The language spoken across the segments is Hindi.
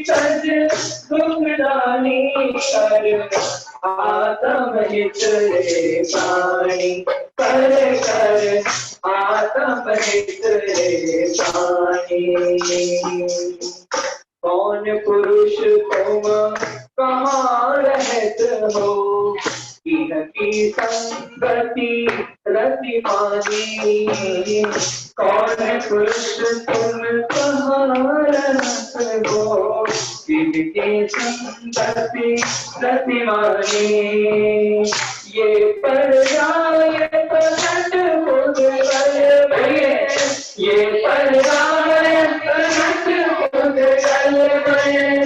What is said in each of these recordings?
सज दुखदानी कर आत्महित रे प्राणी कर आत्महित रे प्राणी। कौन पुरुष तुम कहाँ रहत हो, इह की संगति रति मानी। कौन पुरुष तुम कहाँ रहत हो, इनकी संगति रति मानी। ये पर्याय प्रकट खुद बल में, ये पर्याय प्रकट खुद बल में,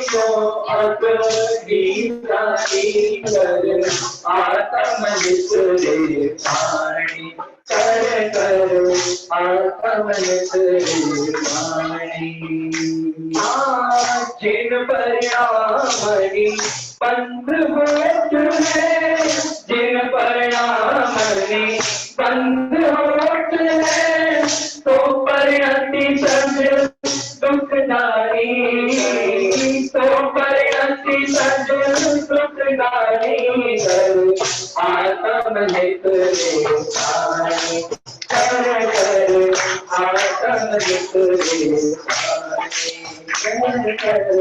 को अपनी कर आत्महित रे प्राणी कर आत्महित रे प्राणी। जिन परिणामणि बंध होत है, जिन परिणामणि बंध होत है, तो परिणति सज दुखदाई, तो परिणति सज दुखदाई कर आत्महित रे प्राणी कर आत्महित रे प्राणी कर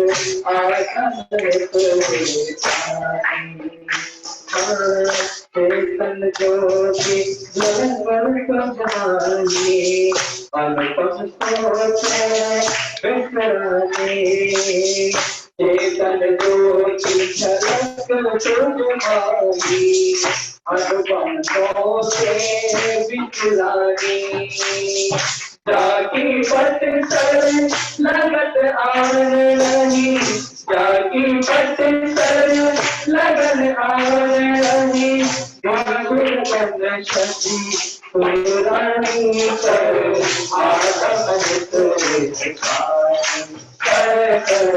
आत्महित रे प्राणी। चेतन ज्योति जगत जानी, अनुपम सोचे विसरानी। चेतन ज्योति झलक तुझमानी, अनुपम सोचे विसरानी। जाकी पट कर लगत आन नहीं, जाकी पट कर लगन आन नहीं। गुण शक्ति पुरानी कर आत्महित रे प्राणी कर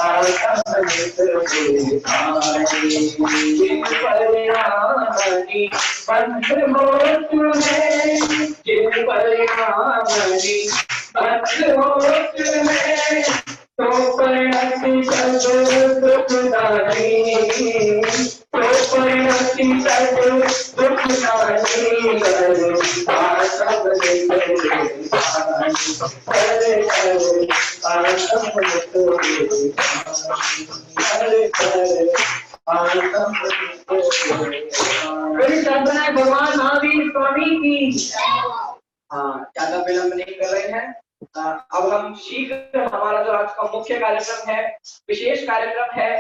आत्महित रे प्राणी। जिन परिणामणि बंध होत है, जिन परिणामणि बंध होत है, तो परिणति सज दुखदाई, तो परिणति सज दुखदाई कर आत्महित रे प्राणी कर आत्महित रे प्राणी कर आत्महित रे प्राणी। भगवान महावीर स्वामी की। ज्यादा विलंब नहीं कर रहे हैं। अब हम शीघ्र हमारा जो आज का मुख्य कार्यक्रम है, विशेष कार्यक्रम है,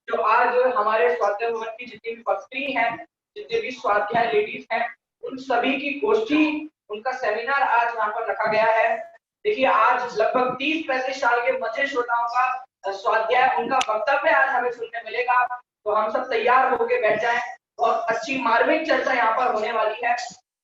जो आज हमारे स्वाध्याय भवन की जितनी भी पत्री हैं, जितने भी स्वाध्याय लेडीज हैं, उन सभी की गोष्ठी, उनका सेमिनार आज यहाँ पर रखा गया है। देखिए आज लगभग 30-35 साल के मजे श्रोताओं का स्वाध्याय, उनका वक्तव्य आज हमें सुनने मिलेगा। तो हम सब तैयार होकर बैठ जाएं और अच्छी मार्मिक चर्चा यहाँ पर होने वाली है।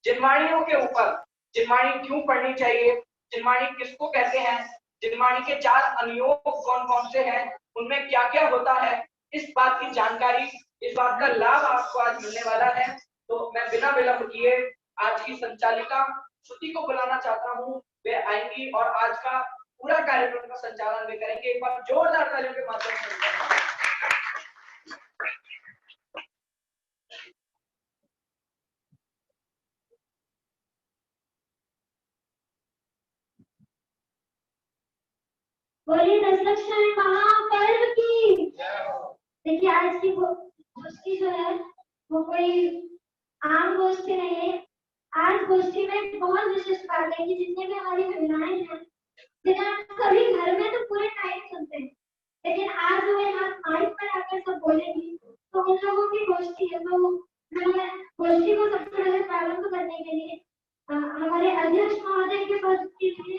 जिनवाणियों के ऊपर, जिनवाणी क्यों पढ़नी चाहिए, जिनवाणी किसको कहते हैं, जिनवाणी के 4 अनुयोग कौन कौन से हैं, उनमें क्या क्या होता है, इस बात की जानकारी, इस बात का लाभ आपको आज मिलने वाला है। तो मैं बिना विलंब किए आज की संचालिका श्रुति को बुलाना चाहता हूँ। वे आएंगी और आज का पूरा कार्यक्रम का संचालन वे करेंगे। एक बार जोरदार तालियों के माध्यम से बोलिए दशलक्ष्मी महापर्व की। देखिए आज की गोष्ठी जो है वो कोई आम गोष्ठी नहीं है। आज गोष्ठी में बहुत विशेष बात है कि जितने भी हमारी महिलाएं हैं, जिन्हें सभी घर में तो पूरे टाइम सुनते हैं, लेकिन आज वो यहाँ माइक पर आकर सब बोलेंगी, तो उन लोगों की गोष्ठी है। तो मैं गोष्ठी को सबसे पहले प्रारंभ करने के लिए हमारे अध्यक्ष महोदय के पद के लिए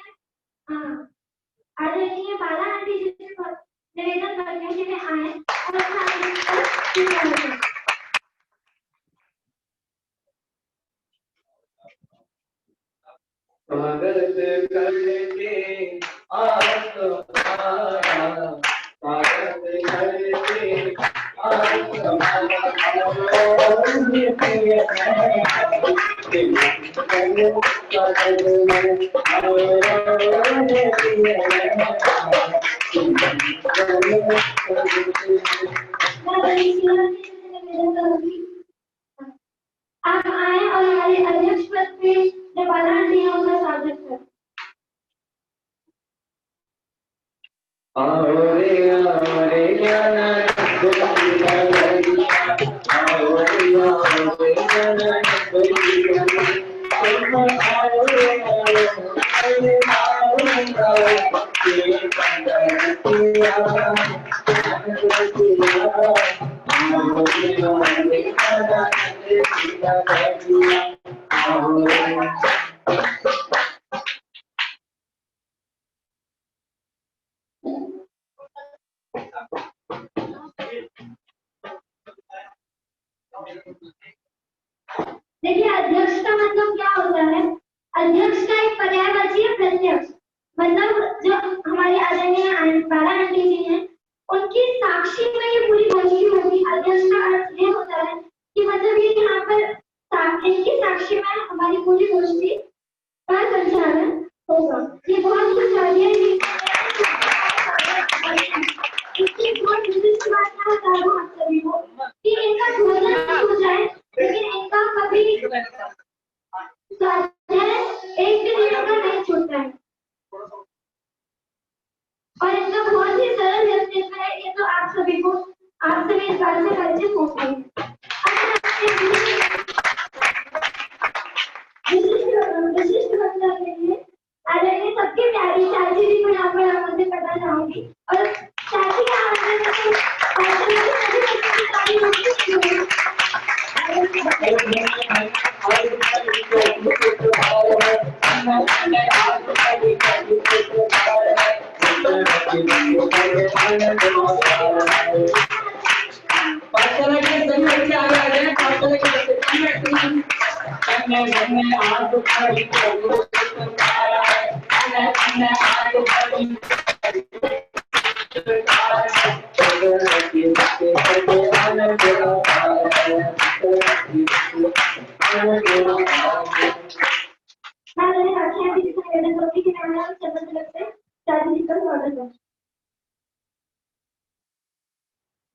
आदरणीय बाला आंटी जी से निवेदन करने के लिए आए और स्वागत करते आज तुम्हारा, स्वागत करते आज तुम्हारा। आप आए और हमारे अध्यक्ष पद पे जो बालान दिया उनका स्वागत करें। आओ रे ज्ञानानंद भैया, आओ रे ज्ञानानंद भैया, तुम आओ रे देखिए अध्यक्ष का मतलब क्या होता है? अध्यक्ष का एक पर्यायवाची है प्रत्यक्ष, मतलब जो हमारे आदरणीय बाला आंटी जी हैं उनकी साक्षी में ये पूरी गोष्ठी होगी। अध्यक्ष का अर्थ ये होता है कि मतलब ये यहाँ पर इनकी साक्षी में हमारी पूरी गोष्ठी का संचालन होगा। ये बहुत कुछ चाहिए बहुत विशिष्ट बात यहाँ बता रहा हूँ आप सभी को कि इनका भोजन नहीं हो जाए, लेकिन इनका कभी एक भी दिन का नहीं छूटता है और इनका बहुत ही सरल व्यक्तित्व है। ये तो आप सभी इस बात से परिचित हो गए हैं। विशिष्ट वक्ता के लिए आदरणीय सबके प्यारी चाची जी को यहाँ पर आमंत्रित करना चाहूंगी और चाची का आमंत्रण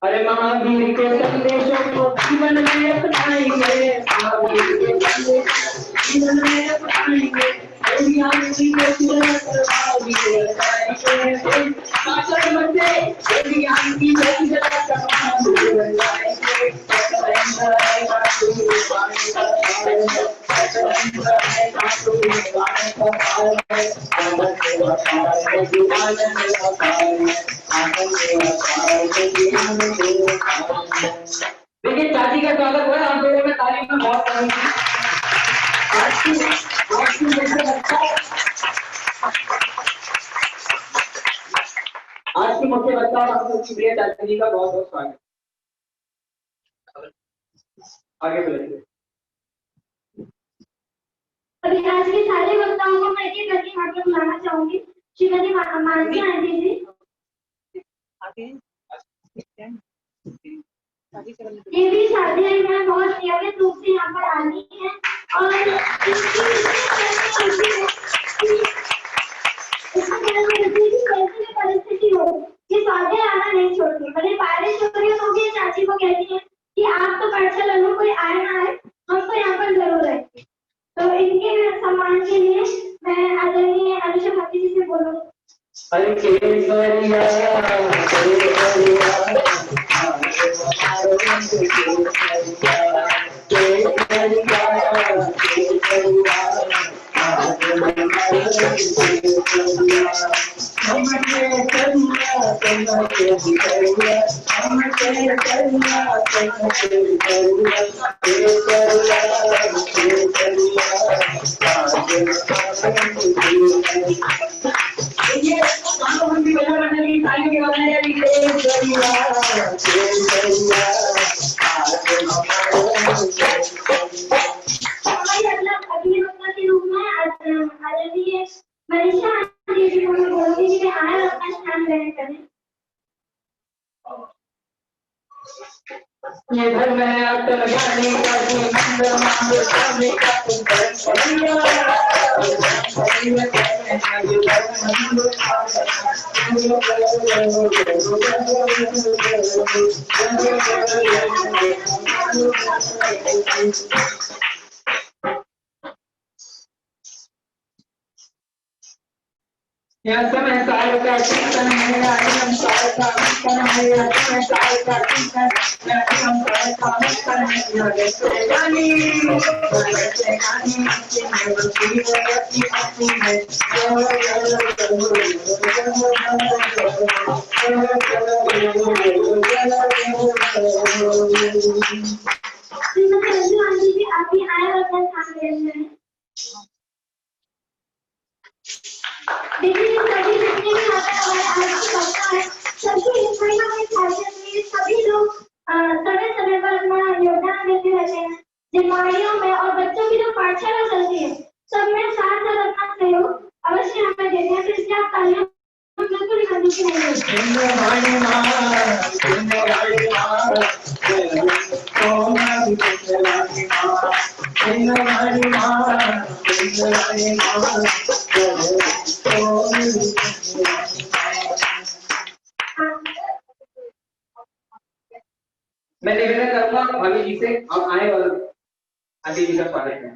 अरे महावीर के संदेशों को जीवन में अपनाएंगे, महावीर के संदेश जीवन में अपनाएंगे, देखिए चाची का स्वागत हुआ, आप लोगों में ताली में बहुत कमी थी। आज की मुख्य बच्चा और हम लोग की प्रिय चाची जी का बहुत बहुत स्वागत। आगे बढ़िए। अभी आज के सारे वक्ताओं को मैं एक करके यहाँ पर बुलाना चाहूंगी। श्रीमती मानसी आंटी जी, ये भी शादी में बहुत नियमित रूप से यहाँ पर आनी है और परिस्थिति हो ये आगे आना नहीं छोड़ती, भले बारिश हो रही हो भी चाची को कहती है कि आप तो पाठशाला में कोई आए ना आए हमको यहाँ पर जरूर है। तो इनके सम्मान के लिए मैं आदरणीय अनुषा भाटी जी से बोलूँगी। ये घर में अटल गाने का मंदिर मांगे स्वामी का तुम यहाँ समय साल का कीर्तन है, आगम साल का कीर्तन है, यहाँ समय साल का कीर्तन है, आगम साल का कीर्तन है, यहाँ जैसे गानी, जैसे गानी, मैं बंसी बजाती आती है, श्रीमती रंजू आंटी जी आप ही आए और अपना स्थान ले रहे हैं। देखिए सभी जितने भी यहाँ पर हमारे आज की कक्षा है, सबकी कोई ना कोई खासियत है, सभी लोग समय समय पर अपना योगदान देते रहते हैं। बीमारियों में और बच्चों की जो पाठशाला चलती है, सब में साथ साथ अपना सहयोग अवश्य हमें देते हैं, तो इसलिए आप तालियां बिल्कुल ही बंद नहीं मैं निवेदन करूंगा भाभी जी से, आप आए और आदि जी का स्वागत है।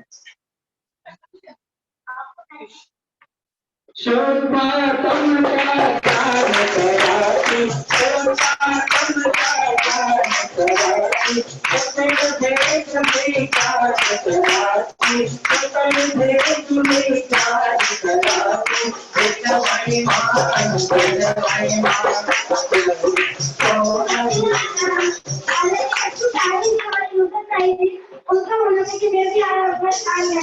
उनका बोलने की देर भी आया और बस आ गया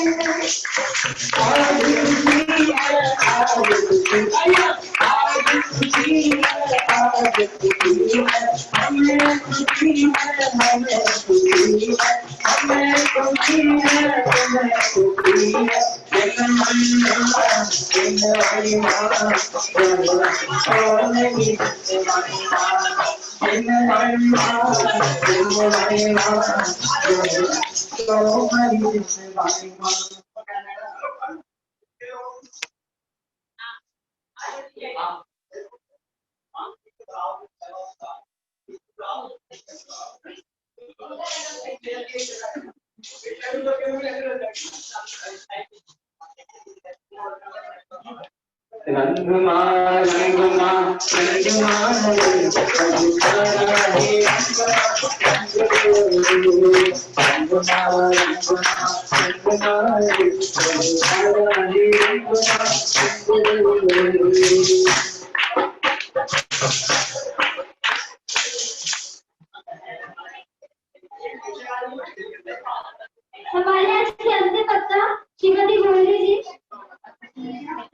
हमारे आज की अंतिम वक्ता श्रीमती गोल्डी जी।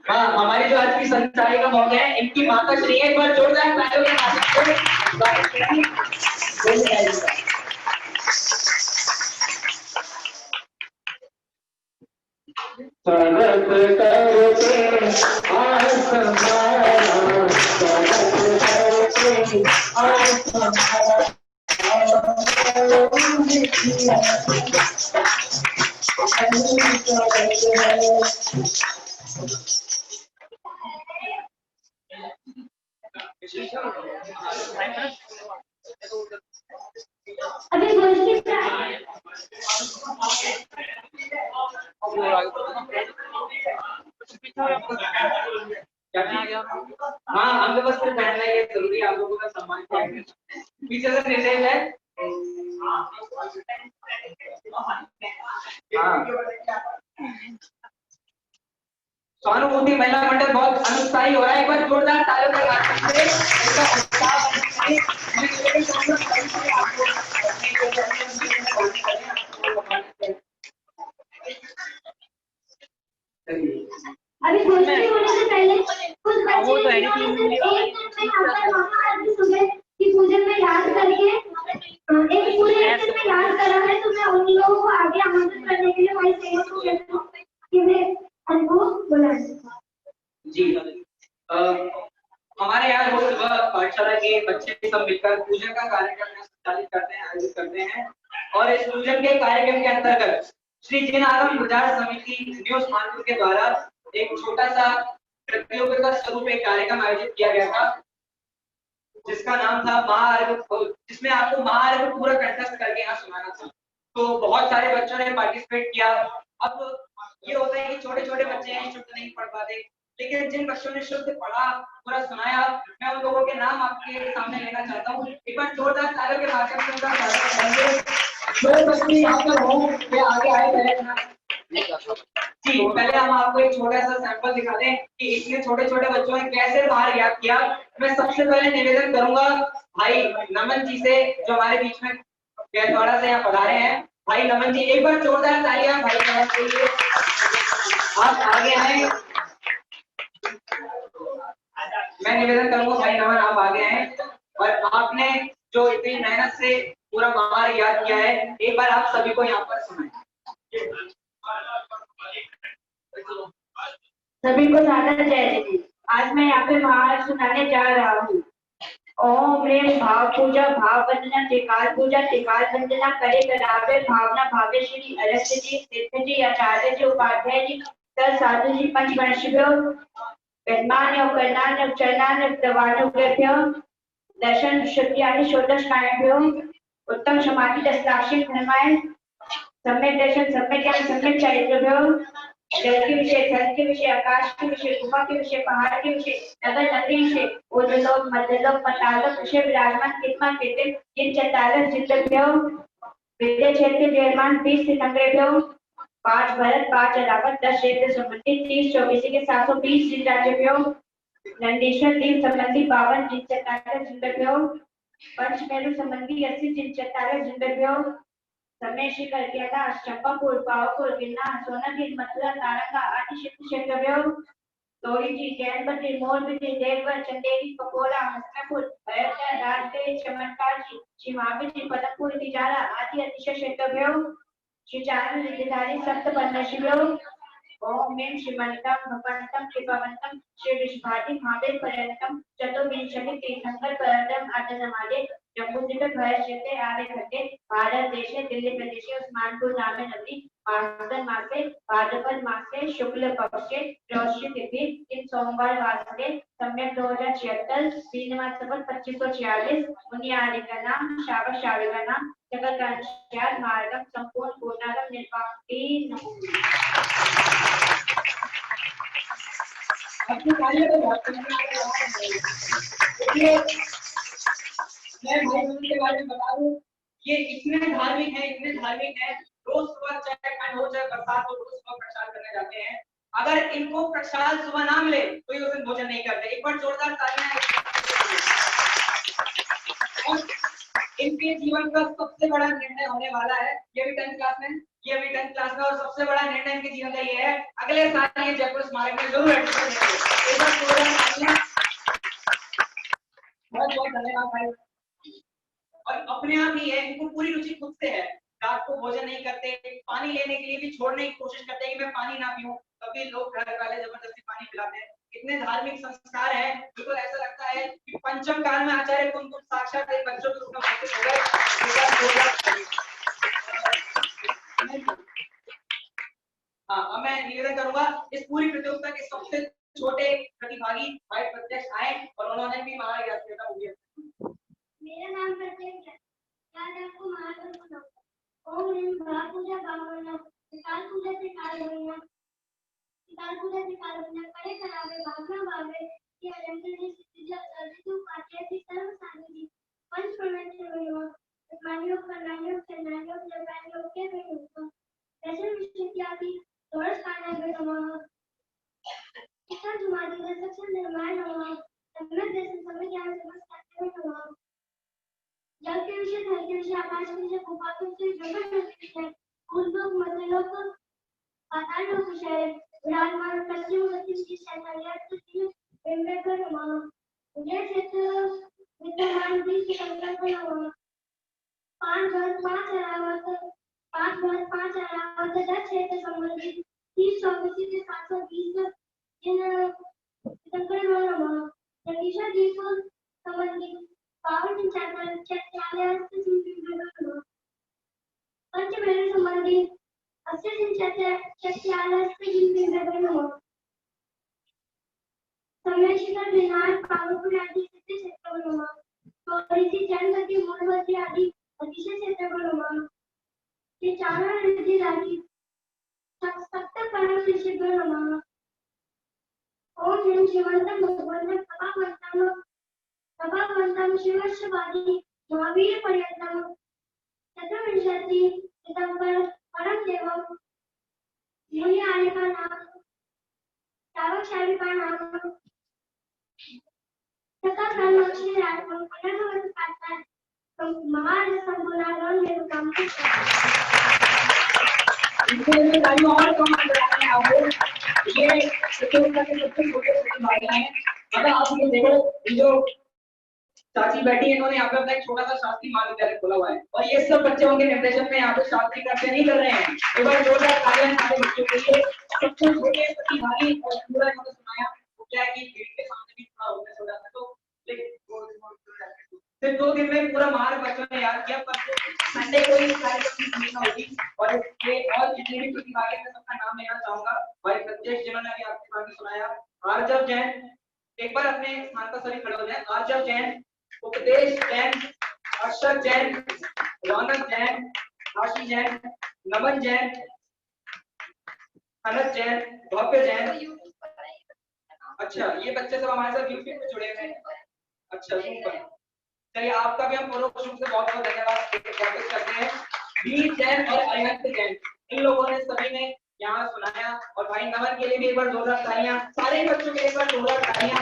हाँ, हमारी जो आज की संचालिका महोदय है, इनकी माता श्री एक बार जोरदार तालियों के माध्यम से अभी गोष्ठी हाँ, हम लोग बस पहनना ही जरूरी, आप लोगों का सम्मान किया पीछे से निर्देश है। सहानुभूति महिला मंडल बहुत अनुत्साही हो रहा है, एक बार जोरदार तालियों के माध्यम से इसका उत्साह अभी गोष्ठी होने से पहले कुछ बच्चे एक मिनट में यहाँ पर महाआरती सुबह की पूजन में याद करके एक पूरे एक दिन में याद करा है, तो मैं उन लोगों को आगे आमंत्रित करने के लिए हमारी सेवा को कहती हूँ कि वे उनको बुलाएं। जी, हमारे यहाँ रोज सुबह पाठशाला के बच्चे सब मिलकर पूजन का कार्यक्रम संचालित करते हैं, आयोजित करते हैं, और इस पूजन के कार्यक्रम के अंतर्गत श्री जिन आगम प्रचार समिति न्यूज कानपुर के द्वारा एक छोटा सा प्रतियोगिता स्वरूप एक कार्यक्रम आयोजित किया गया था जिसका नाम था महाअर्घ, जिसमें आपको महाअर्घ पूरा कंटेस्ट करके यहाँ सुनाना था। तो बहुत सारे बच्चों ने पार्टिसिपेट किया। अब ये होता है कि छोटे छोटे बच्चे हैं, शुद्ध नहीं पढ़ पाते, लेकिन जिन बच्चों ने शुद्ध पढ़ा, पूरा सुनाया, मैं उन लोगों के नाम आपके सामने लेना चाहता हूँ। एक बार जोरदार तालियों के माध्यम से उनका स्वागत करेंगे। जो बच्चे यहाँ पर हों वे आगे आए पहले जी। पहले हम आपको एक छोटा सा सैंपल दिखा दें कि इतने छोटे छोटे बच्चों ने कैसे बाहर याद किया। मैं सबसे पहले निवेदन करूंगा भाई नमन जी से, जो हमारे बीच में बैतवाड़ा से यहाँ पधारे हैं। भाई नमन जी, एक बार जोरदार तालियां भाई नमन के लिए। आप आगे आए। मैं निवेदन करूंगा भाई नमन आप आगे आए, और आपने जो इतनी मेहनत से पूरा बाहर याद किया है, एक बार आप सभी को यहाँ पर सुनाएं। सभी को सादर जय जी। आज मैं यहाँ पे महाअर्घ सुनाने जा रहा हूँ। ओम ह्रीं भाव पूजा भाव वंदना त्रिकाल पूजा त्रिकाल वंदना करे करावे भावना भावे श्री अरस्य जी तीर्थ जी आचार्य जी उपाध्याय जी सर साधु जी पंच वर्षभ्यो वेदमान्य कर्णान्य चरणान्य प्रवाणोभ्यो दर्शन शुद्ध्यादि षोडश कायभ्यो उत्तम समाधि दशलाक्षी धर्माय सम्यक दर्शन सम्यक ज्ञान सम्यक चरित्रभ्यो जल के विषय, थल के विषय, आकाश के विषय, गुफा के विषय, पहाड़ के विषय, नगर नगरी विषय, ऊर्ध्वलोक मध्यलोक पातालोक विषय विराजमान कितमा केते जिन 44 जितभ्यो विद्या क्षेत्र विराजमान 20 सितंबरेभ्यो 5 भरत 5 रावत 10 क्षेत्र संबंधित 30 24 के 720 जिन राज्यभ्यो नंदीश्वर 3 संबंधी 52 जिन 44 जितभ्यो पंचमेरु संबंधी 80 जिन 44 जितभ्यो समय श्री करकेला चंपापुर पावापुर गिरनार सोनागिर मथुरा तारंगा आदि क्षेत्रभ्यो तोड़ी जी जैनपति मोरबिटी देवगढ़ चंदेरी कपोरा हसनपुर अयोध्या राजगढ़ चमत्कार जी श्री महावीर पदमपुर तिजारा आदि अतिशय क्षेत्रभ्यो श्री चारण रिद्धिधारी सप्त पद्मश्रिभ्यो ओम ह्रीं श्रीमंतम भगवंतम कृपावंतम श्री विष्णुभाति महावीर पर्यंतम चतुर्विंशति तीर्थंकर परम आदनमादे जम्बूद्वीप भयश्यते आर्य खंडे भारत देशे दिल्ली प्रदेशे उस्मानपुर नामे नगरी मार्गन मासे भाद्रपद मासे शुक्ल पक्षे त्रयोदशी तिथि इन सोमवार वासरे सम्यक 2076 श्रीनिवास संवत 2546 मुनि आदि का नाम श्रावक श्राविका का नाम जगत का मार्गम संपूर्ण पूर्णागम निर्वाणी अपनी कार्य को बहुत मैं भाई नमन के बारे में बता दूं, ये इतने धार्मिक है, रोज सुबह चाहे ठंड हो चाहे बरसात हो, रोज सुबह प्रसाद करने जाते हैं। अगर इनको प्रसाद सुबह ना मिले तो ये उस दिन भोजन नहीं करते। एक बार जोरदार तालियां। इनके जीवन का सबसे बड़ा निर्णय होने वाला है, ये भी 10th क्लास में, और सबसे बड़ा निर्णय इनके जीवन का ये है, अगले साल ये जयपुर स्मारक में जरूर एडमिशन लेंगे। बहुत बहुत धन्यवाद भाई। और अपने आप ही है, इनको पूरी रुचि खुद से है। रात को भोजन नहीं करते, पानी लेने के लिए भी छोड़ने की कोशिश करते हैं कि मैं पानी ना पीऊं, तभी लोग घर वाले जबरदस्ती पानी पिलाते हैं। इतने धार्मिक संस्कार है, बिल्कुल ऐसा लगता है कि पंचम काल में आचार्य कुंकुम साक्षात एक बच्चों के रूप में उपस्थित हो गए। हाँ, अब मैं निवेदन करूंगा इस पूरी प्रतियोगिता के सबसे छोटे प्रतिभागी भाई प्रत्यक्ष आए और उन्होंने भी महाराज याद किया था। मेरा नाम प्रत्यक्ष है। आज आपको महाअर्घ सुनाऊंगा। ओम ह्रीं भाव पूजा भावना त्रिकाल पूजा त्रिकाल वंदना करे करावे भावना भावे कि अनंत जी सिद्धि अर्जितु पाठ्यति सर्व साधि पंच प्रमेय मानियो कर्णानियो चरणानियो जपानियो के वेणुको दर्शन विष्णुत्यादि दोष कानावे नमः इतना जुमादी दर्शन निर्माण नमः सम्यक दर्शन सम्यक ज्ञान समझ नमः जल के विषय थल के विषय आकाश के विषय गुफा के विषय जगत के विषय ऊर्ध्वलोक मध्यलोक पाताल लोक विषय विराजमान पश्चिम पश्चिम की शैतानियात की बिंबेकर नमः उदय क्षेत्र विद्यमान 20 संकल्प नमः 5 भरत 5 अरावत 10 क्षेत्र संबंधित 30 24 के 720 जिन संकल्प नमः जगदीश जी को संबंधित पावन चाचालय पंचमेरु संबंधी 80 चाचालय परमेश्वर विनाश पावपुर आदि सिद्ध क्षेत्र नमः गौरीची चंद्रती मूलवती आदि अतिशय क्षेत्र नमः ये चारों रिद्धि राखी सप्त परम ऋषि नमः ओम ह्रीं शिवंतम भगवन्तं तपावंतम शिवस्य वादी महावीर पर्यंतम चतुर्विंशति सितंबर परम देवम मुनि आने का नाम तावशाली का नाम तथा ब्रह्मक्षी राजम अनर्थ पाता है तो महान संपूर्ण में काम इनके तालियों और कमाल कराते हैं आपको। ये प्रतियोगिता के सबसे छोटे भाई हैं। अगर आप ये देखो, जो चाची बैठी है इन्होंने यहाँ पे अपना एक छोटा सा शास्त्रीय महाविद्यालय खोला हुआ है और ये सब बच्चे उनके निर्देशन में यहाँ पे शास्त्रीय कक्षा नहीं कर रहे हैं। एक बार जोरदार तालियां हमारे बच्चों के लिए। सबसे छोटे प्रतिभागी और पूरा इन्होंने सुनाया। वो क्या है कि भीड़ के सामने भी थोड़ा होता है छोटा सा, तो सिर्फ 2 दिन में पूरा मार्ग बच्चों ने याद किया। पर संडे को ही कार्यक्रम की होगी और ये और जितने भी प्रतिभागी हैं सबका नाम लेना चाहूंगा। भाई प्रत्येक जिन्होंने अभी आपके सामने सुनाया, आर्जव जैन, एक बार अपने स्थान पर सभी खड़े हो जाएं। आर्जव जैन, उपदेश जैन, अक्षर जैन, रौनक जैन, आशी जैन, नमन जैन, अनंत जैन, भव्य जैन। अच्छा, ये बच्चे सब हमारे साथ यूट्यूब पे जुड़े हुए हैं। अच्छा, सुपर। चलिए, आपका भी हम परोक्ष रूप से बहुत बहुत धन्यवाद ज्ञापित करते हैं। वीर जैन और अयंत जैन, इन लोगों ने सभी ने यहाँ सुनाया। और भाई नमन के लिए भी एक बार जोरदार तालियां। सारे बच्चों के लिए एक बार जोरदार तालियां।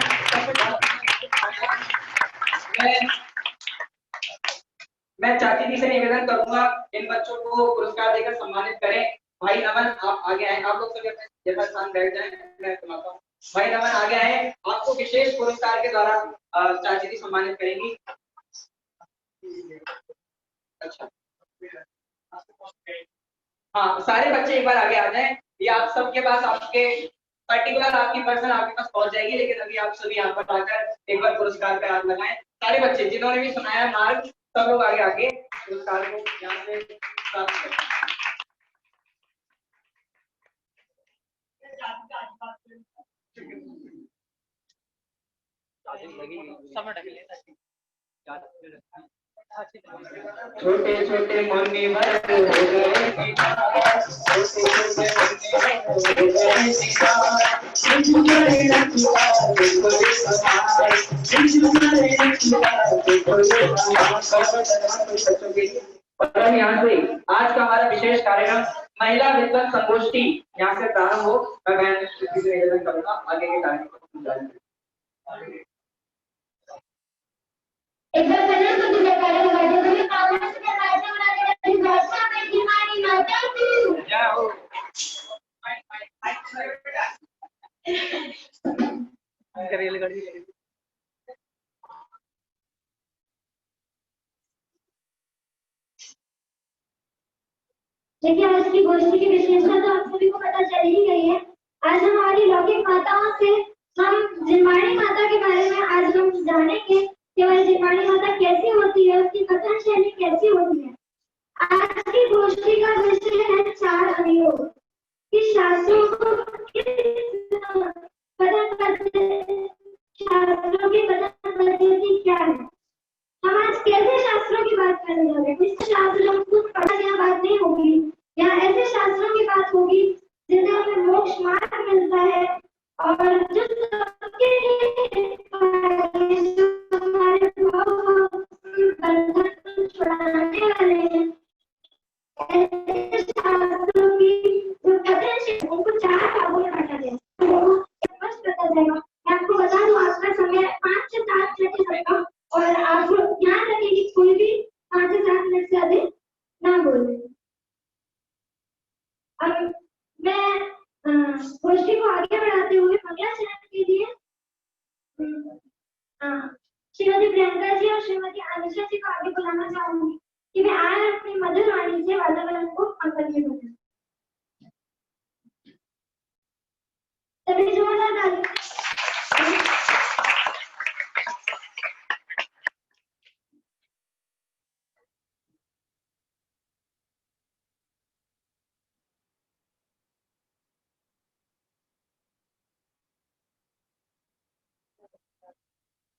मैं चाची जी से निवेदन करूंगा इन बच्चों को पुरस्कार देकर सम्मानित करें। भाई नमन, आप आगे आए। आप लोग सभी अपने जगह स्थान बैठ जाएं, मैं सुनाता हूँ। भाई नमन आगे आए, आपको विशेष पुरस्कार के द्वारा चाची जी सम्मानित करेंगी। अच्छा, हाँ, सारे बच्चे एक बार आगे आ जाएं। ये आप सबके पास आपके पर्टिकुलर आपकी पर्सन आपके पास पहुंच जाएगी, लेकिन अभी आप सभी यहाँ पर आकर एक बार पुरस्कार पे हाथ लगाएं। सारे बच्चे जिन्होंने भी सुनाया मार्ग, सब लोग आगे आके पुरस्कार को यहाँ से प्राप्त करें। छोटे छोटे मुन्नी हो गए, और यहाँ से आज का हमारा विशेष कार्यक्रम महिला विद्वत संगोष्ठी यहाँ से प्रारंभ हो। मैं निवेदन करूंगा आगे के कार्यक्रम। एक बार पहले तो तुझे कार्य बैठे हुए कागज से कार्य बनाने वाली भाषा में दिमागी माता हूँ। जाओ। देखिए, आज की गोष्ठी की विशेषता तो आप सभी को पता चल ही गई है। आज हमारी लौकिक माताओं से हम जिनवाणी माता के बारे में आज हम जानेंगे कि वह जिनवाणी माता कैसी होती है, उसकी कथन शैली कैसी होती है। आज की गोष्ठी का विषय है 4 अभियोग कि शास्त्रों को शास्त्रों की कथन पद्धति क्या है। हम आज कैसे शास्त्रों की बात करने जा रहे हैं। इस शास्त्रों को पढ़ा यह बात नहीं होगी, यहाँ ऐसे शास्त्रों की बात होगी जिनसे हमें मोक्ष मार्ग मिलता है और जो सबके लिए जो हमारे बंधन छुड़ाने वाले हैं। ऐसे शास्त्रों की जो कथन है उनको 4 भागों में बांटा गया है। स्पष्ट पता चलेगा। मैं आपको बता दूं, आपका समय 5 से 7 मिनट तक का, और आप ध्यान रखें कि कोई भी 5 से 7 मिनट से अधिक ना बोले। अब मैं गोष्ठी को आगे बढ़ाते हुए अगला चरण के लिए श्रीमती प्रियंका जी और श्रीमती अनुषा जी को आगे बुलाना चाहूंगी कि वे आए अपनी मधुर वाणी से वातावरण को आकर्षित करें। सभी जोरदार ताली।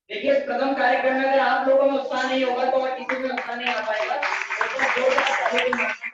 देखिए प्रथम कार्यक्रम में अगर आप लोगों में उत्साह नहीं होगा तो और किसी में उत्साह नहीं आ पाएगा। तो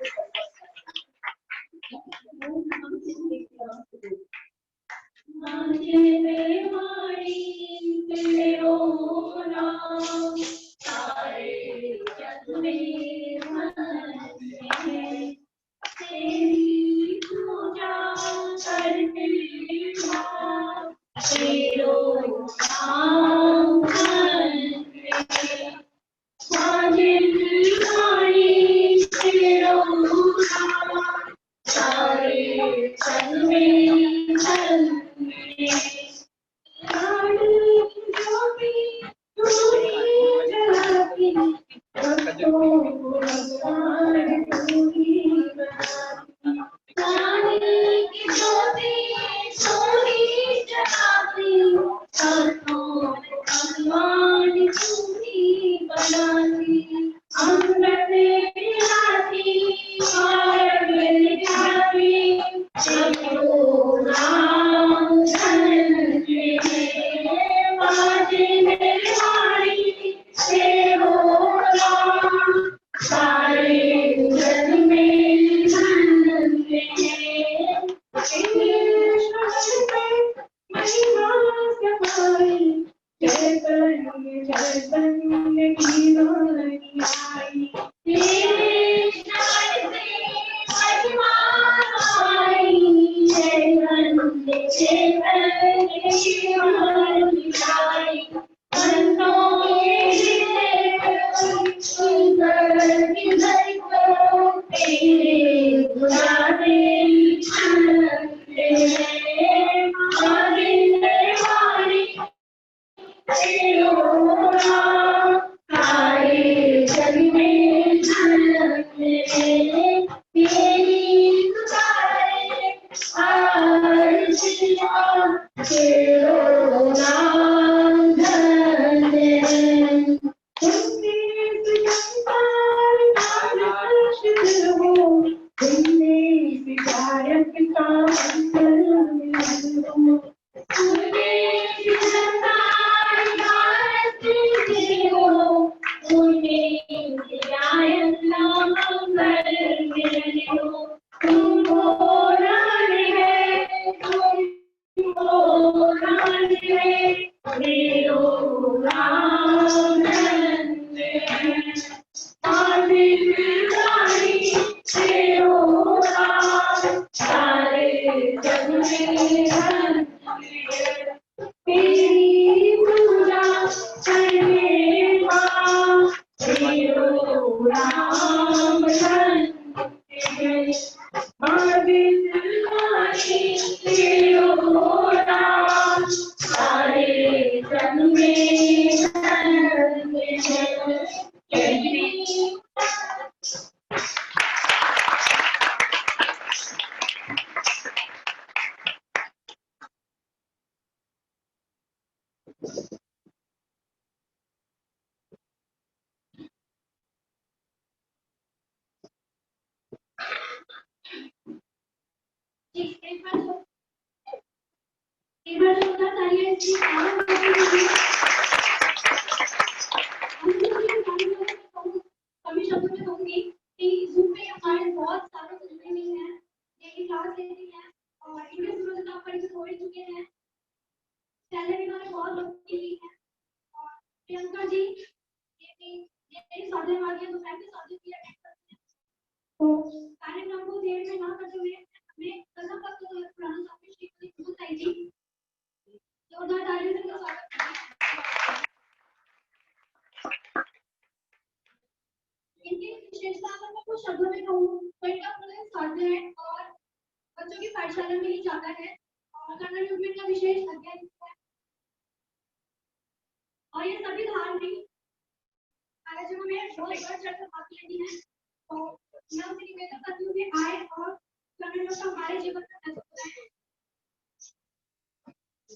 जोरदार ताली के माध्यम से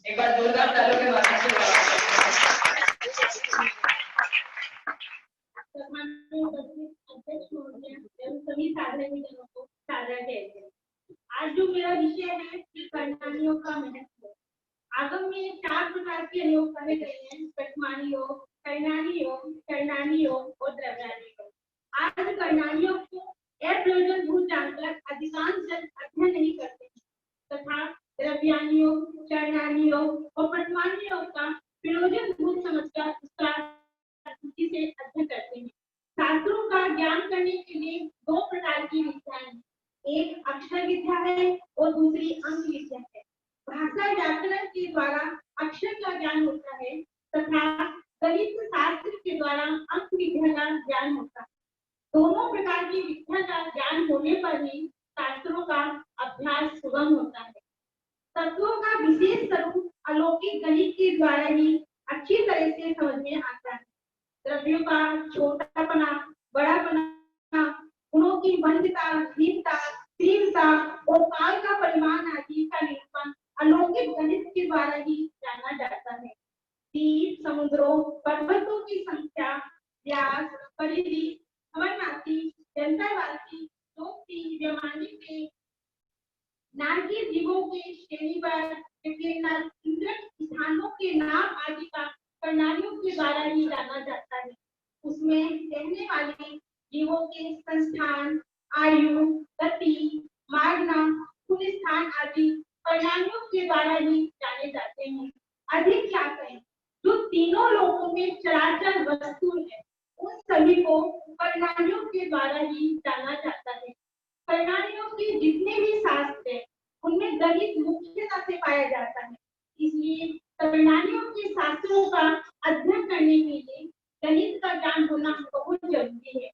एक बार जोरदार तालियों के माध्यम से आज जो मेरा विषय है कि कर्णानियों का महत्व। आगम में 4 प्रकार के योग करे गए हैं। वर्तमानी योग, परिणामी योग, परिणामी योग और द्रव्यानी योग। आज परिणामी योग को अप्रयोजन भूत जानकर अधिकांश जन अध्ययन नहीं करते तथा द्रव्यानी योग, परिणामी योग और वर्तमानी योग का प्रयोजन भूत समझकर उसका से अध्ययन करते हैं। शास्त्रों का ज्ञान करने के लिए दो प्रकार की विद्या है, एक अक्षर विद्या है और दूसरी अंक विद्या है। भाषा व्याकरण के द्वारा अक्षर का ज्ञान होता है तथा गणित शास्त्र के द्वारा अंक विद्या का ज्ञान होता है। दोनों प्रकार की विद्या का ज्ञान होने पर ही शास्त्रों का अभ्यास सुगम होता है। तत्वों का विशेष स्वरूप अलौकिक गणित के द्वारा ही अच्छी तरह से समझ में आता है। द्रव्यों का छोटापना, बड़ापना, गुणों की मंदता, दीनता, तीव्रता और काल का परिमाण आदि का निरूपण अलौकिक गणित के द्वारा ही जाना जाता है। तीर, समुद्रों, पर्वतों की संख्या, व्यास, परिधि, अमरनाथी, जनतावासी, लोकती, व्यमानिक, नारकीय जीवों के श्रेणीबद्ध स्थानों के नाम आदि का प्रणालियों के द्वारा ही जाना जाता है। उसमें रहने वाले जीवों के संस्थान, आयु, गति, मार्गना, कुल स्थान आदि प्रणालियों के द्वारा ही जाने जाते हैं। अधिक क्या कहें, जो तीनों लोकों में चराचर वस्तु है उन सभी को प्रणालियों के द्वारा ही जाना जाता है। प्रणालियों के जितने भी शास्त्र हैं उनमें गणित मुख्यता से पाया जाता है, इसलिए प्रणालियों के शास्त्रों का अध्ययन करने के लिए गणित का ज्ञान होना बहुत जरूरी है।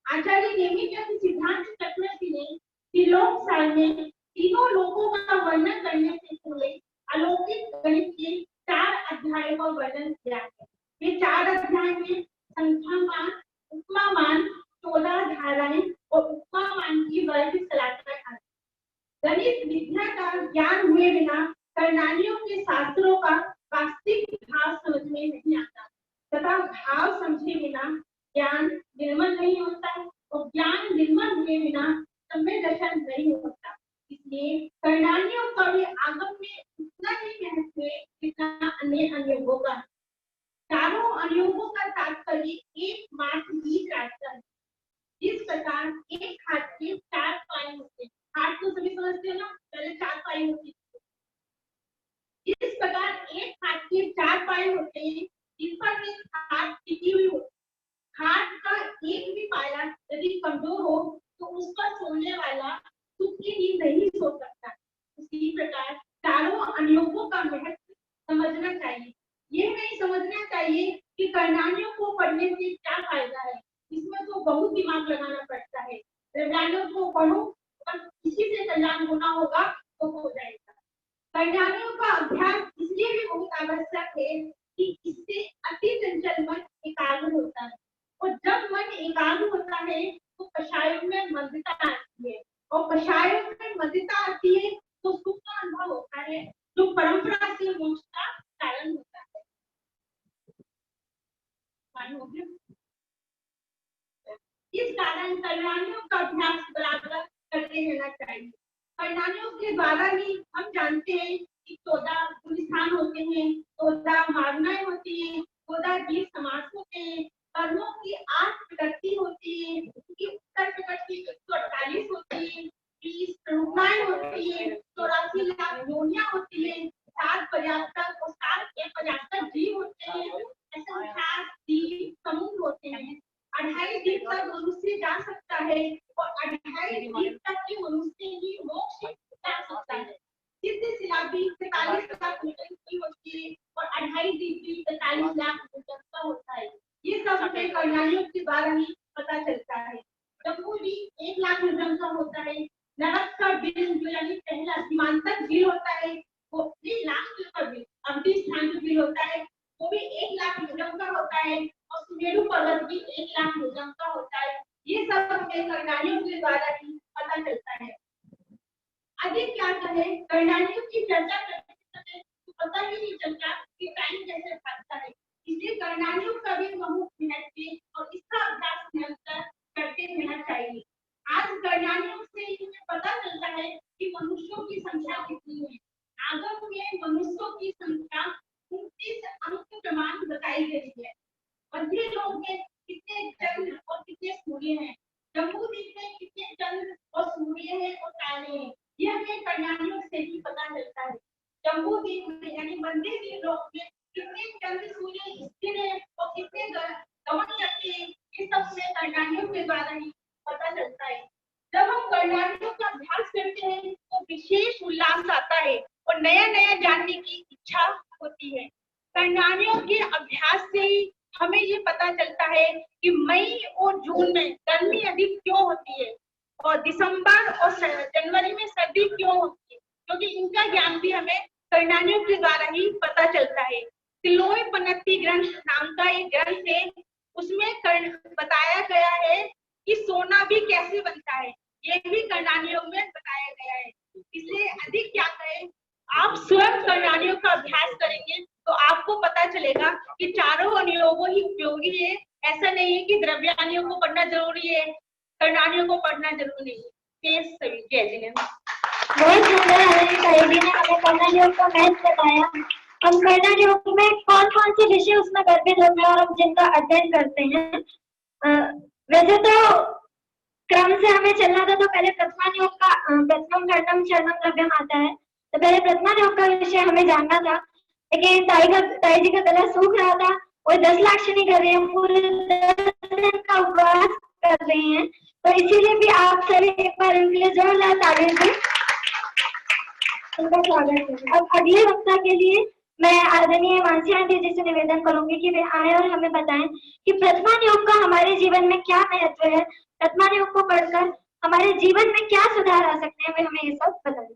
आचार्य नेमिचंद सिद्धांत चक्रवर्ती ने त्रिलोक सार में तीनों लोकों का वर्णन करने से पहले अलौकिक गणित के 4 अध्यायों का वर्णन किया है। ये 4 अध्याय में संख्यामान, उपमामान, 14 धाराएं और उपमामान की वर्ग सलाहकार है। गणित विद्या का ज्ञान हुए बिना प्रणालियों के शास्त्रों का वास्तविक भाव समझ में नहीं आता तथा भाव समझे बिना ज्ञान निर्मल नहीं होता और ज्ञान निर्मल हुए बिना सम्यक दर्शन नहीं होता। इसलिए प्रणालियों का भी आगम में उतना ही महत्व है जितना अन्य अनुयोगों का। चारों अनुयोगों का तात्पर्य एकमात्र ही रास्ता है। इस प्रकार एक हाथ के 4 पाए होते हैं। हाथ तो सभी समझते हैं ना, पहले 4 पाए होती है। इस प्रकार एक हाथ के 4 पाए होते हैं जिस पर एक हाथ टिकी हुई हो। हाथ का एक भी पाया यदि कमजोर हो तो उस पर सोने वाला सुख की नींद नहीं सो सकता। उसी प्रकार चारों अनुयोगों का महत्व समझना चाहिए। यह नहीं समझना चाहिए कि प्रणालियों को पढ़ने से क्या फायदा है, इसमें तो बहुत दिमाग लगाना पड़ता है। प्रणालियों को पढ़ो, किसी से कल्याण होना होगा तो हो जाएगा। प्रणालियों का अभ्यास इसलिए भी बहुत आवश्यक है कि इससे अति चंचल मन एकाग्र होता है और जब मन एकाग्र होता है तो कषायों में मंदता आती है और कषायों में मंदता आती है तो सुख का अनुभव होता है जो परंपरा से मोक्ष का कारण होता है। इस कारण प्रणालियों का अभ्यास बराबर करते रहना चाहिए। प्रणालियों के द्वारा ही हम जानते हैं कि 14 गुणस्थान होते हैं, 14 मार्गनाएं होती हैं, 14 जीव समास होते हैं, कर्मों की 8 प्रकृति होती है, उनकी उत्तर प्रकृति 148 होती है, 20 प्रमुखाएं होती है, 84 लाख योनियां होती है, 7 पर्याप्त और 7 अपर्याप्त जीव होते हैं, ऐसे 7 जीव समूह होते हैं। 28 जीव तक मनुष्य जा सकता है और 28 जीव तक के मनुष्य ही मोक्ष जा सकता है। सिद्ध शिला भी 43 लाख मीटर की होती है और 28 जीव भी 43 लाख मीटर का होता है। ये सब हमें प्रणालियों के द्वारा ही पता चलता है। जम्मू भी 1 लाख मीटर का होता है। नरक का बिल जो यानी पहला सीमांतक बिल होता है वो 1 लाख मीटर का बिल, अवधि स्थान का बिल होता है वो भी 1 लाख मीटर का होता है और सुमेरु पर्वत भी 1 लाख मीटर का होता है। ये सब हमें प्रणालियों के द्वारा ही पता चलता है। अधिक क्या कहें, प्रणालियों की चर्चा करते समय पता ही नहीं चलता कि टाइम कैसे भागता है। इसलिए प्रणालियों का भी बहुत महत्व और इसका अभ्यास निरंतर करते रहना चाहिए। आज प्रणालियों से हमें पता चलता है कि मनुष्यों की संख्या कितनी है। आगम में मनुष्यों की संख्या 29 अंक प्रमाण बताई गई है। मध्य योग में कितने चंद्र और कितने सूर्य हैं, जम्बूद्वीप में कितने चंद्र और सूर्य हैं और तारे हैं, यह हमें प्रणालियों से ही पता चलता है। जम्बूद्वीप में यानी मध्य योग में कितने चंद्र सूर्य स्थिर है और कितने गमन करते हैं, ये सब हमें प्रणालियों के द्वारा ही पता चलता है। जब हम प्रणालियों का अभ्यास करते हैं तो विशेष उल्लास आता है और नया नया जानने की इच्छा होती है। प्रणालियों के अभ्यास से ही हमें ये पता चलता है कि मई और जून में गर्मी अधिक क्यों होती है और दिसंबर और जनवरी में सर्दी क्यों होती है, क्योंकि इनका ज्ञान भी हमें प्रणालियों के द्वारा ही पता चलता है। तिलोपनति ग्रंथ नाम का एक ग्रंथ है, उसमें बताया गया है कि सोना भी कैसे बनता है, ये भी कर्णानियोग में बताया गया है। इसलिए अधिक क्या करें, आप स्वयं कर्णानियोग का अभ्यास करेंगे तो आपको पता चलेगा कि चारों अनुयोगों ही उपयोगी है। ऐसा नहीं है कि द्रव्यानुयोग को पढ़ना जरूरी है, कर्णानियोग को पढ़ना जरूरी नहीं है। सभी जय जय। बहुत सुंदर हमारी ताई जी ने हमें कर्णानियोग का महत्व बताया। हम कर्णानियोग में कौन कौन से विषय उसमें गर्भित होते हैं और हम जिनका अध्ययन करते हैं। वैसे तो क्रम से हमें चलना था, तो पहले प्रथमानुयोग का प्रथमम खंडम शरणम द्रव्यम आता है, तो पहले प्रथमानुयोग का विषय हमें जानना था। लेकिन ताई जी का गला सूख रहा था, वो 10 लाक्षणी कर रहे हैं, पूरे 10 दिन का उपवास कर रहे हैं, तो इसीलिए भी आप सभी एक बार उनके लिए जोरदार तालियां दें, उनका स्वागत है। अब अगले वक्ता के लिए मैं आदरणीय मानसी आंटी जी से निवेदन करूंगी कि वे आए और हमें बताएं कि प्रथमानुयोग का हमारे जीवन में क्या महत्व है, प्रथमानुयोग को पढ़कर हमारे जीवन में क्या सुधार आ सकते हैं, वे हमें ये सब बताएं।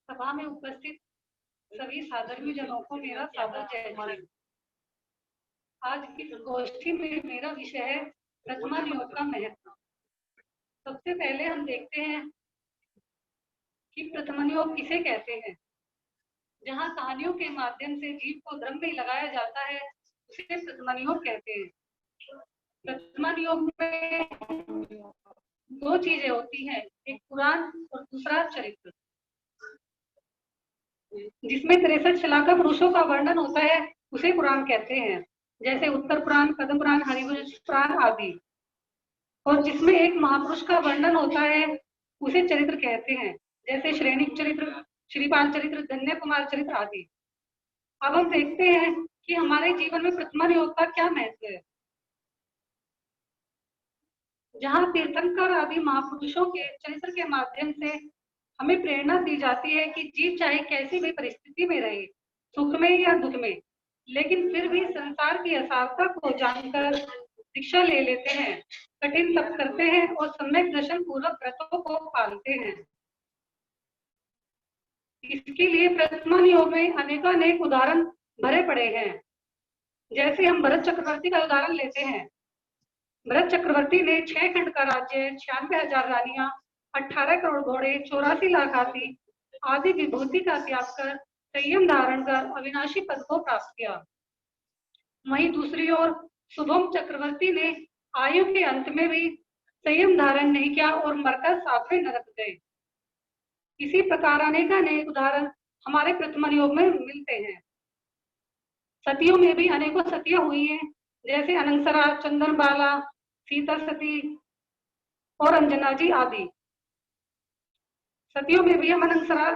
सभा में उपस्थित सभी साधर्मी जनों को मेरा सादर जय जय। आज की गोष्ठी में मेरा विषय है प्रथमानुयोग का महत्व। सबसे पहले हम देखते हैं कि प्रथमानुयोग किसे कहते हैं। जहाँ कहानियों के माध्यम से जीव को धर्म में लगाया जाता है उसे प्रथमानुयोग कहते हैं। प्रथमानुयोग में 2 चीजें होती हैं, एक पुराण और दूसरा चरित्र, जिसमें 63 शलाका पुरुषों का वर्णन होता है उसे पुराण कहते हैं, जैसे उत्तर पुराण, पद्म पुराण, हरिवंश पुराण आदि। और जिसमें एक महापुरुष का वर्णन होता है उसे चरित्र कहते हैं, जैसे श्रेणिक चरित्र, श्रीपाल चरित्र, धन्य कुमार चरित्र आदि। अब हम देखते हैं कि हमारे जीवन में प्रथमानुयोग का क्या महत्व है। जहाँ तीर्थंकर आदि महापुरुषों के चरित्र के माध्यम से हमें प्रेरणा दी जाती है कि जीव चाहे कैसी भी परिस्थिति में रहे, सुख में या दुख में, लेकिन फिर भी संसार की असारता को जानकर शिक्षा ले लेते हैं, कठिन तप करते हैं और सम्यक दर्शन पूर्वक व्रतों को पालते हैं। इसके लिए प्रथमानुयोग में अनेकानेक उदाहरण भरे पड़े हैं। जैसे हम भरत चक्रवर्ती का उदाहरण लेते हैं। भरत चक्रवर्ती ने 6 खंड का राज्य, 96,000 रानियां, 18 करोड़ घोड़े, 84 लाख हाथी आदि विभूति का त्याग कर संयम धारण कर अविनाशी पद को प्राप्त किया। वहीं दूसरी ओर शुभम चक्रवर्ती ने आयु के अंत में भी संयम धारण नहीं किया और मरकर 7वें नरक गए। इसी प्रकार अनेकानेक उदाहरण हमारे प्रथमानुयोग में मिलते हैं। सतियों में भी अनेकों सतियां हुई हैं, जैसे अनंगसरा, चंदनबाला, सीता सती और अंजना जी आदि। सतियों में भी हम अनंगसरा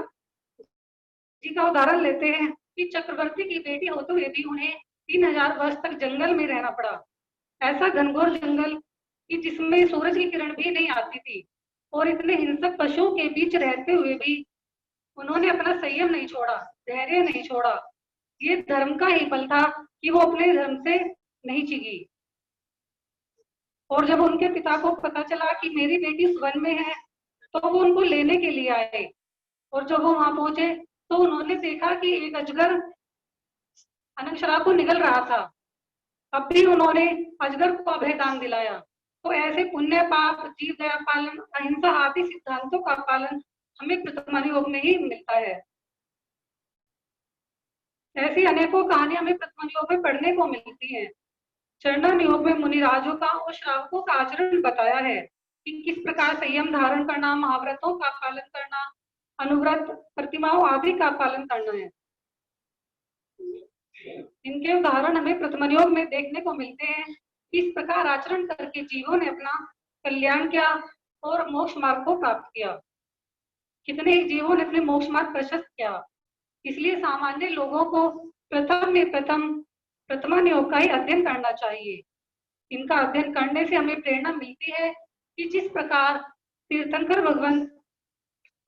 जी का उदाहरण लेते हैं कि चक्रवर्ती की बेटी होते हुए भी उन्हें 3000 वर्ष तक जंगल में रहना पड़ा। ऐसा घनघोर जंगल कि जिसमें सूरज की किरण भी नहीं आती थी, और इतने हिंसक पशुओं के बीच रहते हुए भी उन्होंने अपना संयम नहीं छोड़ा, धैर्य नहीं छोड़ा। ये धर्म का ही बल था कि वो अपने धर्म से नहीं चिगी। और जब उनके पिता को पता चला कि मेरी बेटी इस वन में है, तो वो उनको लेने के लिए आए। और जब वो वहां पहुंचे तो उन्होंने देखा कि एक अजगर अनंगसरा को निगल रहा था। अब भी उन्होंने अजगर को अभयदान दिलाया। तो ऐसे पुण्य, पाप, जीव दया पालन, अहिंसा आदि सिद्धांतों का पालन हमें प्रथमानुयोग में ही मिलता है। ऐसी अनेकों कहानियां हमें प्रथमानुयोग में पढ़ने को मिलती हैं। चरणानुयोग में मुनिराजों का और श्रावकों का आचरण बताया है कि किस प्रकार संयम धारण करना, महाव्रतों का पालन करना, अनुव्रत, प्रतिमाओं आदि का पालन करना है। इनके उदाहरण हमें प्रथम योग में देखने को मिलते हैं। इस प्रकार आचरण करके जीवों ने अपना कल्याण किया और मोक्ष मार्ग को प्राप्त किया। कितने ही जीवों ने अपने मोक्ष मार्ग प्रशस्त किया। इसलिए सामान्य लोगों को प्रथम योग का ही अध्ययन करना चाहिए। इनका अध्ययन करने से हमें प्रेरणा मिलती है कि जिस प्रकार तीर्थंकर भगवान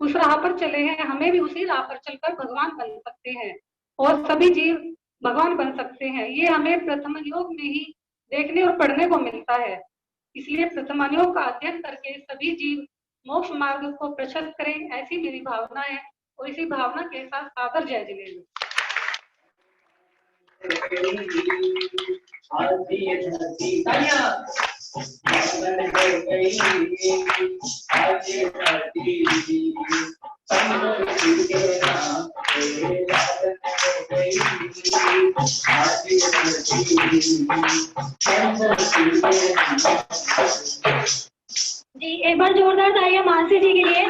उस राह पर चले हैं, हमें भी उसी राह पर चलकर भगवान बन सकते हैं और सभी जीव भगवान बन सकते हैं। ये हमें प्रथम योग में ही देखने और पढ़ने को मिलता है। इसलिए प्रथम योग का अध्ययन करके सभी जीव मोक्ष मार्ग को प्रशस्त करें, ऐसी मेरी भावना है। और इसी भावना के साथ सादर जय जिनेंद्र। जी, एक बार जोरदार तालियां मानसी जी के लिए,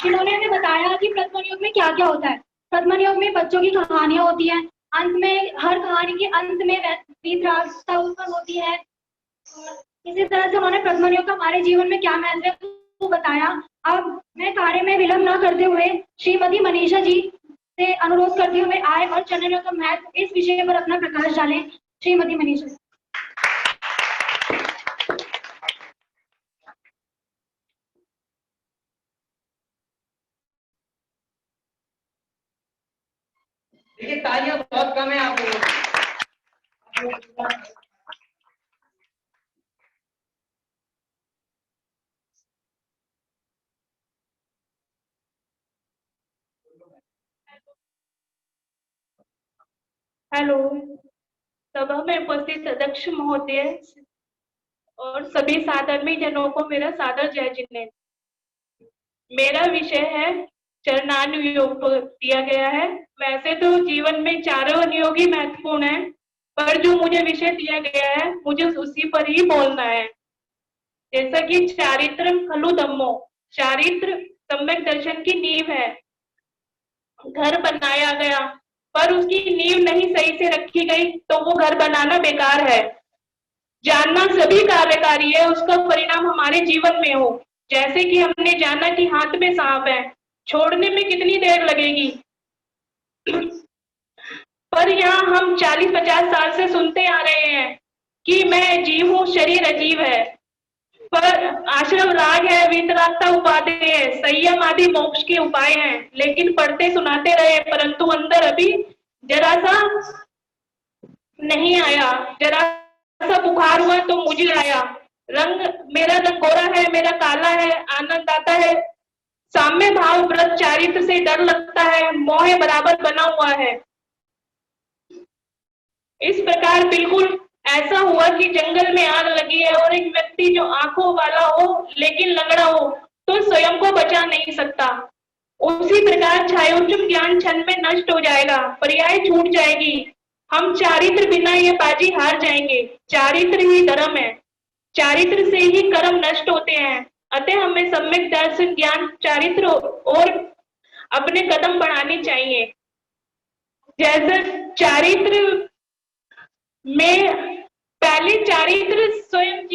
जिन्होंने हमें बताया कि प्रथम योग में क्या क्या होता है। प्रथम योग में बच्चों की कहानियां होती हैं, अंत में हर कहानी के अंत में वीतरागता उत्पन्न होती है। इसी तरह से उन्होंने प्रथम योग का हमारे जीवन में क्या महत्व है वो बताया। अब मैं कार्य में विलंब न करते हुए श्रीमती मनीषा जी से अनुरोध करती हूँ, मैं आए और चरण योग का महत्व इस विषय पर अपना प्रकाश डालें। श्रीमती मनीषा। देखिए तालियां बहुत कम है आप लोगों की। हेलो, सभा में उपस्थित अध्यक्ष महोदय और सभी साधर्मी जनों को मेरा सादर जय जिनेंद्र। मेरा विषय है चरणानुयोग दिया गया है। वैसे तो जीवन में चारों अनुयोग ही महत्वपूर्ण है, पर जो मुझे विषय दिया गया है मुझे उसी पर ही बोलना है। जैसा कि चारित्रम खलु धम्मो, चारित्र सम्यक दर्शन की नींव है। घर बनाया गया पर उसकी नींव नहीं सही से रखी गई तो वो घर बनाना बेकार है। जानना सभी कार्यकारी है, उसका परिणाम हमारे जीवन में हो। जैसे कि हमने जाना कि हाथ में सांप है, छोड़ने में कितनी देर लगेगी, पर यहाँ हम 40-50 साल से सुनते आ रहे हैं कि मैं जीव हूँ, शरीर अजीव है। पर आश्रम राग है, वीतरागता उपादेय है, संयम आदि मोक्ष के उपाय हैं। लेकिन पढ़ते सुनाते रहे परंतु अंदर अभी जरा सा नहीं आया। जरा सा बुखार हुआ तो मुझे आया। मेरा रंग गोरा है, मेरा काला है, आनंद आता है। साम्य भाव व्रत चारित्र से डर लगता है, मोह बराबर बना हुआ है। इस प्रकार बिल्कुल ऐसा हुआ कि जंगल में आग लगी है और एक व्यक्ति जो आंखों वाला हो लेकिन लंगड़ा हो तो स्वयं को बचा नहीं सकता। उसी प्रकार छायोच्चुम ज्ञान क्षण में नष्ट हो जाएगा, पर्याय छूट जाएगी। हम चारित्र बिना ये बाजी हार जाएंगे। चारित्र ही धर्म है, चारित्र से ही कर्म नष्ट होते हैं। अतः हमें सम्यक दर्शन ज्ञान चारित्र और अपने कदम बढ़ाने चाहिए। जैसे चारित्र में पहले चारित्र स्वयं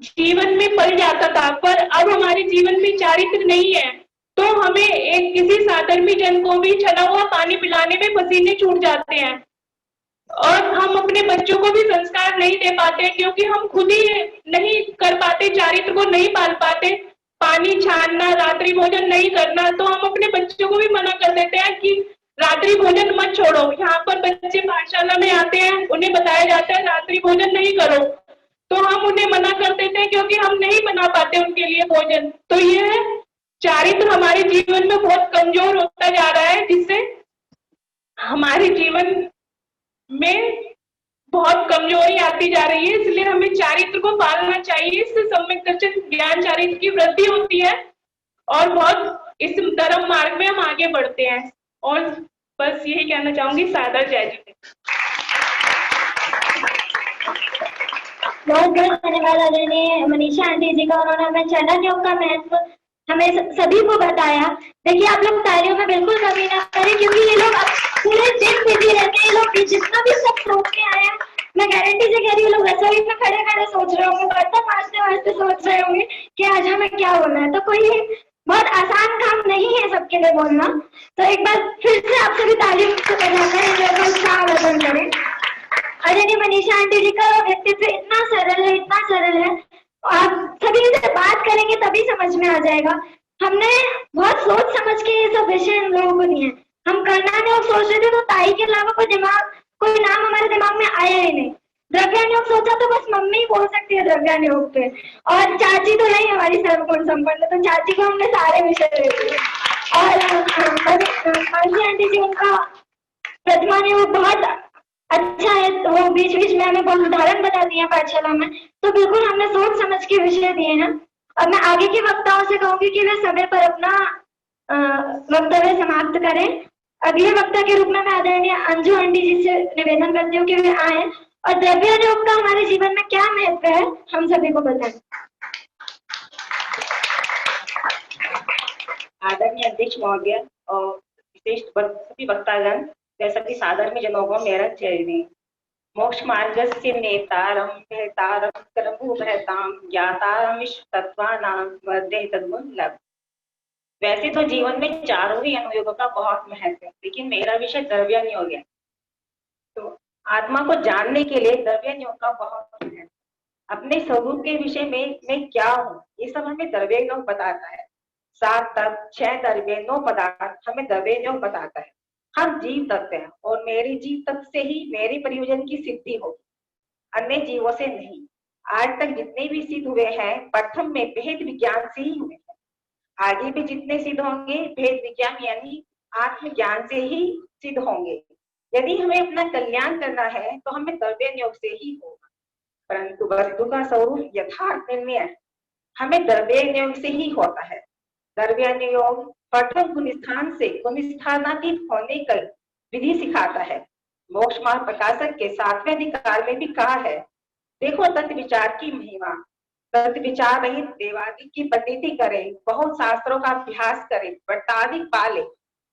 जीवन में पल जाता था, पर अब हमारे जीवन में चारित्र नहीं है तो हमें एक किसी साधर्मी जन को भी छना हुआ पानी पिलाने में पसीने छूट जाते हैं और हम अपने बच्चों को भी संस्कार नहीं दे पाते क्योंकि हम खुद ही नहीं कर पाते, चारित्र को नहीं पाल पाते। पानी छानना, रात्रि भोजन नहीं करना, तो हम अपने बच्चों को भी मना कर देते हैं कि रात्रि भोजन मत छोड़ो। यहाँ पर बच्चे पाठशाला में आते हैं, उन्हें बताया जाता है रात्रि भोजन नहीं करो, तो हम उन्हें मना कर देते हैं क्योंकि हम नहीं बना पाते उनके लिए भोजन। तो यह चारित्र हमारे जीवन में बहुत कमजोर होता जा रहा है, जिससे हमारे जीवन में बहुत कमजोरी आती जा रही है। इसलिए हमें चारित्र को पालना चाहिए। इससे सम्यक दर्शन ज्ञान चारित्र की वृद्धि होती है और बहुत इस धर्म मार्ग में हम आगे बढ़ते हैं। और बस यही कहना चाहूंगी। सादर जय जी। बहुत बहुत धन्यवाद आदरणीय मनीषा आंटी जी का। उन्होंने हमें चरण योग का महत्व हमें सभी को बताया। देखिए आप लोग तालियों में बिल्कुल कमी ना करें, क्योंकि ये लोग पूरे दिन बिजी रहते हैं। ये लोग जितना भी सब सोच के आए हैं, मैं गारंटी से कह रही हूँ, लोग रसोई में खड़े खड़े सोच रहे होंगे, बर्तन मांजते मांजते सोच रहे होंगे कि आज हमें क्या बोलना है। तो कोई बहुत आसान काम नहीं है सबके लिए बोलना। तो एक बार फिर से आप सभी तालियों से बजाकर उत्साहवर्धन करें। आदरणीय मनीषा आंटी जी का व्यक्तित्व इतना सरल है, इतना सरल है, आप सभी से बात करेंगे तभी समझ में आ जाएगा। हमने बहुत सोच समझ के ये सब विषय हम लोगों को दिए। हम करना नहीं और सोच रहे थे तो ताई के अलावा कोई नाम हमारे दिमाग में आया ही नहीं। द्रव्यानुयोग सोचा तो बस मम्मी बोल सकती है द्रव्यानुयोग पे, और चाची तो नहीं हमारी सर्वगुण संपन्न, तो चाची को हमने सारे विषय दे दिए। और मनीषा आंटी जी उनका प्रतिमानुयोग बहुत अच्छा है, तो वो बीच बीच में हमें बहुत उदाहरण बताती हैं पाठशाला में। तो बिल्कुल हमने सोच समझ के विषय दिए हैं। और मैं आगे के वक्ताओं से कहूंगी कि वे समय पर अपना वक्तव्य समाप्त करें। अगले वक्ता के रूप में मैं आदरणीय अंजू आंटी जी से निवेदन करती हूँ कि वे आए और द्रव्यानुयोग का हमारे जीवन में क्या महत्व है हम सभी को बताएं। आदरणीय अध्यक्ष महोदय और विशिष्ट सभी वक्तागण, जैसा कि सादर में जनों को मेरा चेहरे मोक्ष मार्गस्य नेतारं भेतारं कर्मभूभृतां ज्ञातारं विश्वतत्त्वानां वन्दे तद्वल्लभ। वैसे तो जीवन में चारों ही अनुयोगों का बहुत महत्व है, लेकिन मेरा विषय द्रव्यानुयोग है, तो आत्मा को जानने के लिए द्रव्यानुयोग का बहुत महत्व है। अपने स्वरूप के विषय में मैं क्या हूँ, ये सब हमें द्रव्यानुयोग बताता है। 7 तत्व, 6 द्रव्य, 9 पदार्थ हमें द्रव्यानुयोग बताता है। हम जीव तत्व हैं और मेरे जीव तत्व से ही मेरे प्रयोजन की सिद्धि होगी, अन्य जीवों से नहीं। आज तक जितने भी सिद्ध हुए हैं प्रथम में भेद विज्ञान से ही हुए हैं, आगे भी जितने सिद्ध होंगे भेद विज्ञान यानी आत्मज्ञान से ही सिद्ध होंगे। यदि हमें अपना कल्याण करना है तो हमें द्रव्यानुयोग से ही होगा, परंतु वस्तु का स्वरूप यथार्थ निर्णय हमें द्रव्यानुयोग से ही होता है। द्रव्यानुयोग प्रथम गुणस्थान से गुणस्थानातीत होने का विधि सिखाता है। मोक्ष मार्ग प्रकाशक के 7वें अधिकार में भी कहा है, देखो तत्व विचार की महिमा। तत्व विचार रहित देवादि की प्रतीति करे, बहुत शास्त्रों का अभ्यास करे, व्रतादि पाले,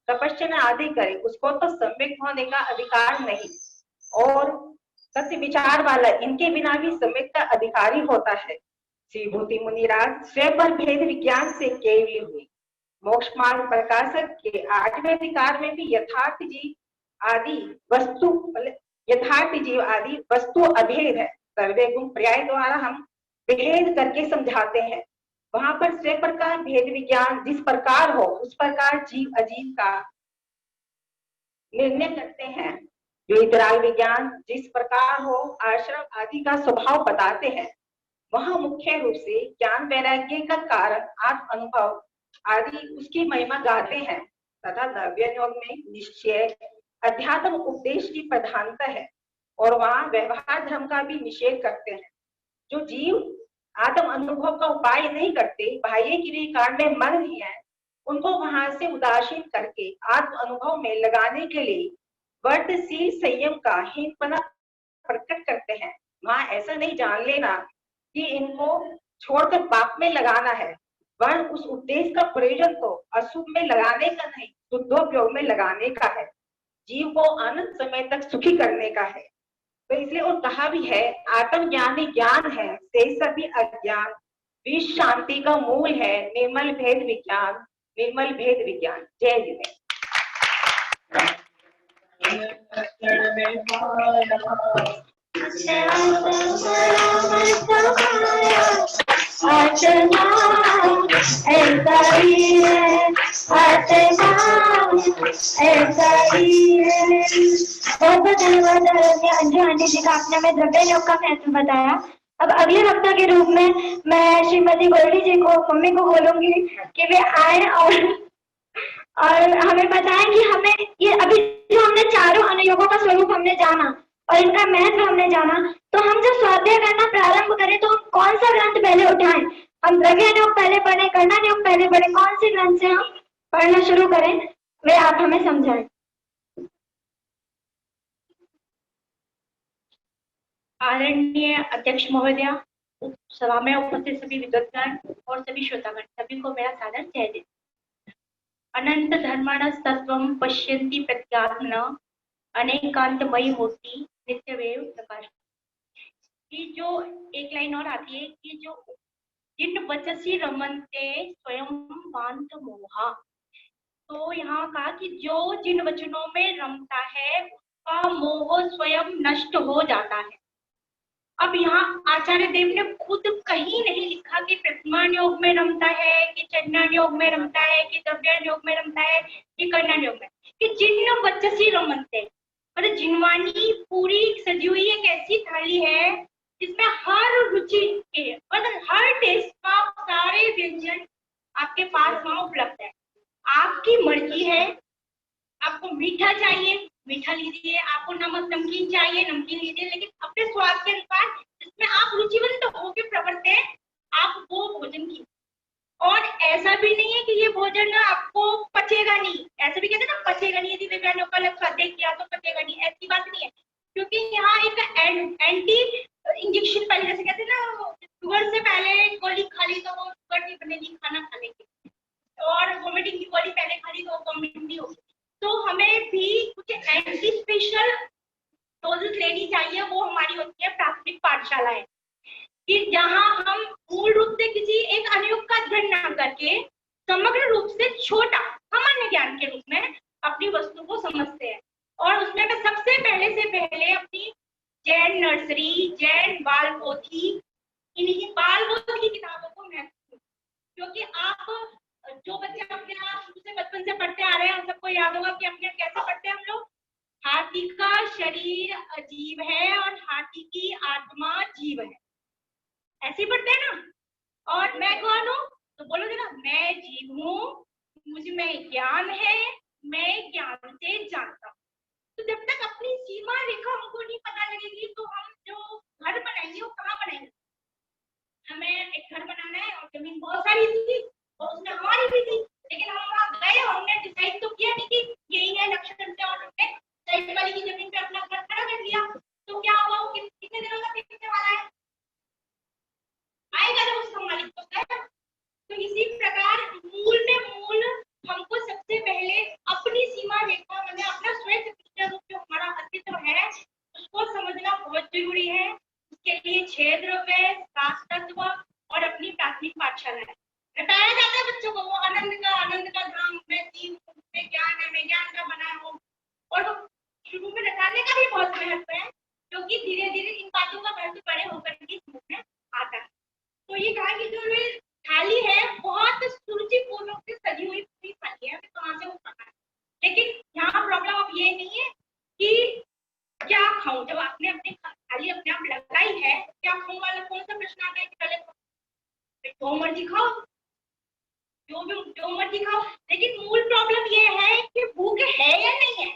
तपस्या आदि करे, उसको तो सम्यक होने का अधिकार नहीं। और तत्व विचार वाला इनके बिना भी सम्यक का अधिकारी होता है। श्रीभूति मुनिराज स्वयं पर भेद विज्ञान से केवल हुई। मोक्ष मार्ग प्रकाशक के 8वें अधिकार में भी यथार्थ जीव आदि वस्तु अभेद है। सर्वे गुण पर्याय द्वारा हम भेद करके समझाते हैं। वहां पर स्वयं प्रकार भेद विज्ञान जिस प्रकार हो उस प्रकार जीव अजीव का निर्णय करते हैं। वितराग विज्ञान जिस प्रकार हो आश्रम आदि का स्वभाव बताते हैं। वहां मुख्य रूप से ज्ञान वैराग्य का कारण आत्म अनुभव आदि उसकी महिमा गाते हैं। तथा द्रव्यानुयोग में निश्चय अध्यात्म उपदेश की प्रधानता है और वहां व्यवहार धर्म का भी निषेध करते हैं। जो जीव आत्म अनुभव का उपाय नहीं करते, बाह्य क्रिया कारण में मग्न ही है, उनको वहां से उदासीन करके आत्म अनुभव में लगाने के लिए वर्तशील संयम का हीनपना प्रकट करते हैं। वहां ऐसा नहीं जान लेना कि इनको छोड़कर पाप में लगाना है, वह उस उद्देश्य का प्रयोजन तो अशुभ में लगाने का नहीं, शुद्धोपयोग में लगाने का है, जीव को अनंत समय तक सुखी करने का है। तो इसलिए वो कहा भी है, आत्म ज्ञान ही ज्ञान है, से सभी अज्ञान विश्व शांति का मूल है, निर्मल भेद विज्ञान, निर्मल भेद विज्ञान। जय जिने। बहुत धन्यवाद अंजू आंटी जी का, आपने हमें द्रव्यानुयोग का महत्व बताया। अब अगले वक्ता के रूप में मैं श्रीमती गोल्डी जी को, मम्मी को बोलूंगी कि वे आए और हमें बताएं कि हमें ये अभी जो हमने चारों अनुयोगों का स्वरूप हमने जाना और इनका महत्व हमने जाना, तो हम जब स्वाध्याय करना प्रारंभ करें तो हम कौन सा ग्रंथ पहले उठाएं? हम द्रव्यानुयोग पहले पढ़ें, कर्णानुयोग पहले पढ़ें, कौन से ग्रंथ से हम पढ़ना शुरू करें, वे आप हमें समझाएं। आदरणीय अध्यक्ष महोदया, सभा में उपस्थित सभी विद्वद्गण और सभी श्रोतागण सभी को मेरा सादर जय जय। अनंत धर्मणस्तत्वं पश्यन्ति प्रत्यात्मना अनेकांतमयी मूर्ति नित्यमेव प्रकाश। कि जो एक लाइन और आती है कि जो जिन वचसी रमन्ते स्वयं वांत मोहा। तो यहाँ कहा कि जो जिन वचनों में रमता है उसका मोह स्वयं नष्ट हो जाता है। अब यहाँ आचार्य देव ने खुद कहीं नहीं लिखा कि प्रतिमान योग में रमता है, कि चंदन योग में रमता है, कि द्रव्यान योग में रमता है, कि कर्णन योग में, कि जिन वचसी रमन्ते, मतलब जिनवानी पूरी सजी हुई एक ऐसी थाली है जिसमें हर रुचि के मतलब हर टेस्ट का सारे व्यंजन आपके पास वहां उपलब्ध है। आपकी मर्जी है, आपको मीठा चाहिए मीठा लीजिए, आपको नमक नमकीन चाहिए नमकीन लीजिए, लेकिन अपने स्वाद के अनुसार जिसमें आप रुचिवंत होकर प्रवृत्त हैं आप वो भोजन कीजिए। और ऐसा भी नहीं है कि ये भोजन आपको पचेगा नहीं, ऐसे भी कहते हैं ना पचेगा नहीं, यदि विज्ञानों का लक्ष्य किया तो पचेगा नहीं, ऐसी बात नहीं है। क्योंकि यहाँ एक एंटी इंजेक्शन पहले जैसे कहते हैं ना शुगर से पहले गोली खा ली तो वो शुगर नहीं बनेगी, खाना खा लेंगे, और वोमिटिंग की गोली पहले खा ली तो वोमिटिंग नहीं होगी। तो हमें भी कुछ एंटी स्पेशल डोजेस लेनी चाहिए, वो हमारी होती है प्राथमिक पाठशालाएं, कि जहां हम मूल रूप से किसी एक अनुयोग का अध्ययन न करके समग्र रूप से छोटा सामान्य ज्ञान के रूप में अपनी वस्तु को समझते हैं। और उसमें मैं सबसे पहले से पहले अपनी जैन नर्सरी, जैन बाल पोथी, इन्हीं बाल पोथी की किताबों को महत्व, क्योंकि आप जो बच्चे अपने आप शुरू से बचपन से पढ़ते आ रहे हैं, हम सबको याद होगा कि अपने कैसे पढ़ते हैं हम लोग। हाथी का शरीर अजीब है और हाथी की आत्मा जीव है, ऐसे ही पढ़ते हैं ना। और मैं कौन हूँ तो बोलोगे ना, मैं जीव हूँ, मुझ में ज्ञान है, मैं ज्ञान से जानता हूँ। तो जब तक अपनी सीमा रेखा हमको नहीं पता लगेगी तो हम जो घर बनाएंगे वो कहाँ बनाएंगे। हमें एक घर बनाना है और जमीन बहुत सारी थी और उसमें हमारी भी थी, लेकिन हम वहाँ गए, हमने डिसाइड तो किया नहीं कि यही है लक्ष्य से, और हमने साइड वाली की जमीन पे अपना घर खड़ा कर दिया। तो क्या हुआ, वो कितने दिनों तक टिकने वाला है, आएगा ना उसका मालिक तो है। तो इसी प्रकार मूल में मूल हमको सबसे पहले अपनी सीमा रेखा मतलब अपना स्वयं रूप जो हमारा अस्तित्व है उसको समझना बहुत जरूरी है। उसके लिए 6 द्रव्य, 7 तत्व और अपनी प्राथमिक पाठशाला है। बताया जाता है बच्चों को वो आनंद का धाम, मैं जीव हूँ, मैं ज्ञान है, मैं ज्ञान का बना हूँ। और शुरू में रटाने का भी बहुत महत्व है, क्योंकि धीरे धीरे इन बातों का महत्व बड़े होकर के समझ में आता है। तो ये कहा कि जो थाली है बहुत सुरुचिपूर्वक से सजी हुई पूरी थाली है, कहाँ से वो खाना है। लेकिन यहाँ प्रॉब्लम अब ये नहीं है कि क्या खाऊं, जब आपने अपनी थाली अपने आप लगाई है क्या खाऊं वाला कौन सा प्रश्न आता है कि पहले जो मर्जी खाओ, जो मर्जी खाओ। लेकिन मूल प्रॉब्लम ये है कि भूख है या नहीं है।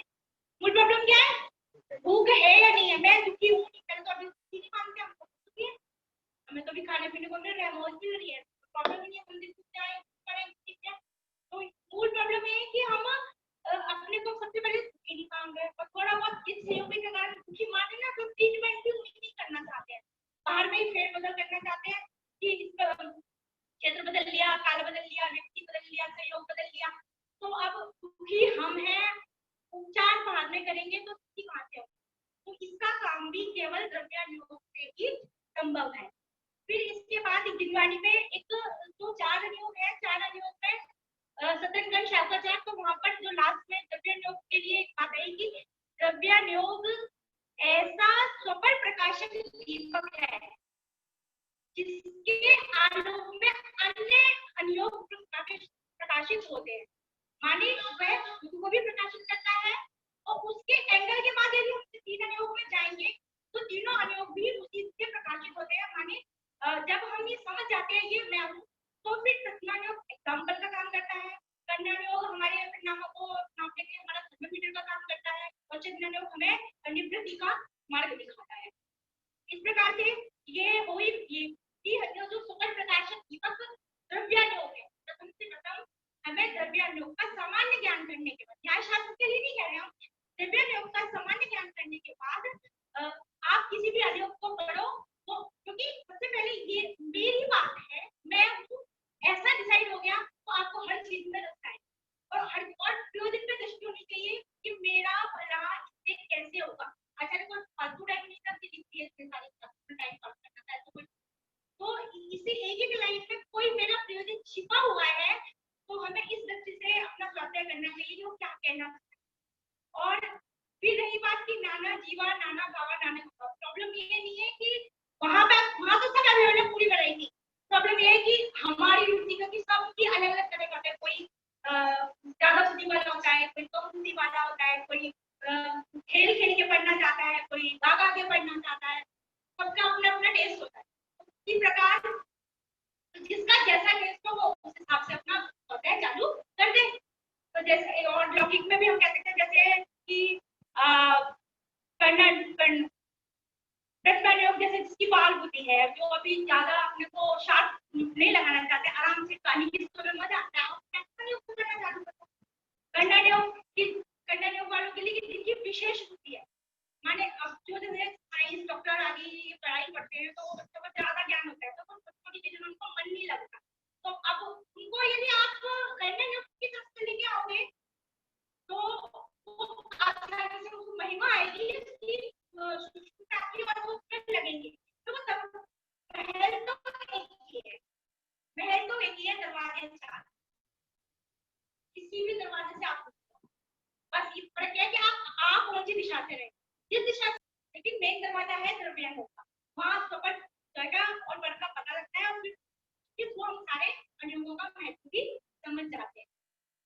मूल प्रॉब्लम क्या है, भूख है या नहीं है। मैं दुखी हूँ, पहले तो अभी दुखी नहीं मानते, हमको दुखी है, हमें तो भी खाने पीने को मिल रहा है, मौज मिल रही है, प्रॉब्लम नहीं है, मंदिर जाए पड़े। तो मूल प्रॉब्लम ये है कि हम अपने को सबसे पहले दुखी नहीं मान रहे और थोड़ा बहुत इस सहयोगी के कारण दुखी माने ना तो ट्रीटमेंट भी उन्हीं नहीं करना चाहते हैं, बाहर में ही फेरबदल करना चाहते हैं कि क्षेत्र बदल लिया, काल बदल लिया, व्यक्ति बदल लिया, सहयोग बदल लिया। तो अब दुखी हम हैं, उपचार बाद में करेंगे तो दुखी कहाँ से हो। तो इसका काम भी केवल द्रव्यानुयोग से ही संभव है। फिर इसके बाद दिनवाणी में एक जो 4 अनुयोग है, 4 अनुयोग में सतनगण शाखाचार, तो वहां पर जो लास्ट में द्रव्यानुयोग के लिए एक बात आई कि द्रव्यानुयोग ऐसा स्वपर प्रकाशक दीपक है जिसके आलोक में अन्य अनुयोग प्रकाशित होते हैं, माने वह खुद को भी प्रकाशित करता है और उसके एंगल के बाद यदि हम 3 अनुयोग में जाएंगे तो तीनों अनुयोग भी उसी से प्रकाशित होते हैं। माने जब हम ये समझ जाते हैं ये मैं हूँ तो फिर प्रतिमानुयोग एग्जाम्पल का काम करता है, कर्णानुयोग हमारे परिणामों को नापने के हमारा थर्मोमीटर का काम करता है और चंद्रानुयोग हमें निवृत्ति का मार्ग दिखाता है। इस प्रकार से ये हुई कि जो सुपर प्रकाशक दीपक द्रव्यानुयोग है। प्रथम से प्रथम हमें द्रव्यानुयोग का सामान्य ज्ञान करने के बाद, न्याय शास्त्र के लिए नहीं कह रहे हम, द्रव्यानुयोग का सामान्य ज्ञान करने के बाद आप किसी भी अनुयोग को पढ़ो तो, क्योंकि सबसे पहले ये मेरी बात है, मैं ऐसा डिसाइड हो गया तो आपको हर चीज में लगता है और प्रयोजन पे दृष्टि होनी चाहिए कि मेरा भला इससे कैसे होगा। आचार्य को फालतू टाइम नहीं करती लिखती है, इससे सारी टाइम पास करना है तो इसी एक लाइन में कोई मेरा प्रयोजन छिपा हुआ है तो हमें इस दृष्टि से अपना स्वाध्याय करना चाहिए कि वो क्या कहना चाहता है। और फिर रही बात की नाना जीवा नाना भावा नाना भावा, प्रॉब्लम ये नहीं है कि वहां तो सब अवेलेबल पूरी वैरायटी। प्रॉब्लम ये है कि हमारी रुचि का कि सबकी अलग अलग तरह का है, कोई ज्यादा बुद्धि वाला होता है, कोई कम बुद्धि वाला होता है, कोई खेल खेल के पढ़ना चाहता है, कोई गा गा के पढ़ना चाहता है, सबका अपना अपना टेस्ट होता है। इसी प्रकार जिसका जैसा टेस्ट हो वो उस हिसाब से अपना स्वाध्याय चालू कर दे। तो जैसे और लौकिक में भी हम कह सकते हैं जैसे कि जैसे जिसकी बाल बुद्धि है, जो अभी ज्यादा अपने को शार्प नहीं लगाना चाहते, आराम से कहानी की स्टोरी में मजा आता है, करना चालू करते। कंडा वालों के लिए जिनकी विशेष बुद्धि है, माने अब जो जैसे साइंस डॉक्टर आदि पढ़ाई करते हैं तो बच्चों को ज्यादा ज्ञान होता है तो बच्चों की चीजों में उनको मन नहीं लगता। तो अब उनको यदि आप कंडा की तरफ से लेके आओगे तो आसानी से उनको महिमा आएगी, इसकी सूक्ष्मता की और वो लगेंगे। तो महल तो एक ही है, महल तो एक ही है, दरवाजे चार, किसी भी दरवाजे से आप बस ये फर्क है कि आप कौन सी दिशा से रहे, जिस दिशा से, लेकिन मेन दरवाजा है द्रव्य होगा, वहां सपट जगह और वर्ग का पता लगता है और फिर इसको हम सारे अनुयोगों का महत्व भी समझ जाते हैं।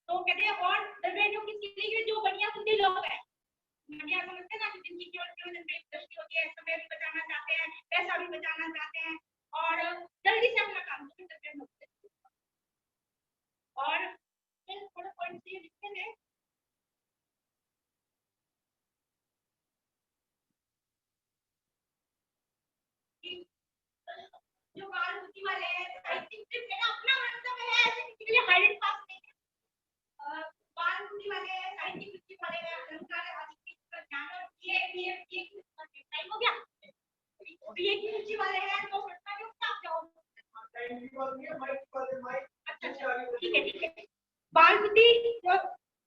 तो कहते हैं और द्रव्य किसी लिए जो बढ़िया बुद्धि लोग हैं, बढ़िया समझते हैं ना कि जिनकी केवल दृष्टि होती है, समय भी बचाना चाहते हैं, पैसा भी बचाना चाहते हैं और जल्दी से अपना काम करते हैं। और थोड़ा पॉइंट ये लिखते हैं जो बाल बुद्धि वाले हैं, मेरा अपना मतलब है, ऐसे किसी के लिए हाइलाइट पास नहीं है। बाल बुद्धि वाले हैं, साहित्यिक बुद्धि वाले हैं, अलंकार आदि का ज्ञान और ये टाइम हो गया। ये की बुद्धि वाले हैं तो पढ़ना क्यों आप जाओ। अच्छा ठीक है। बाल बुद्धि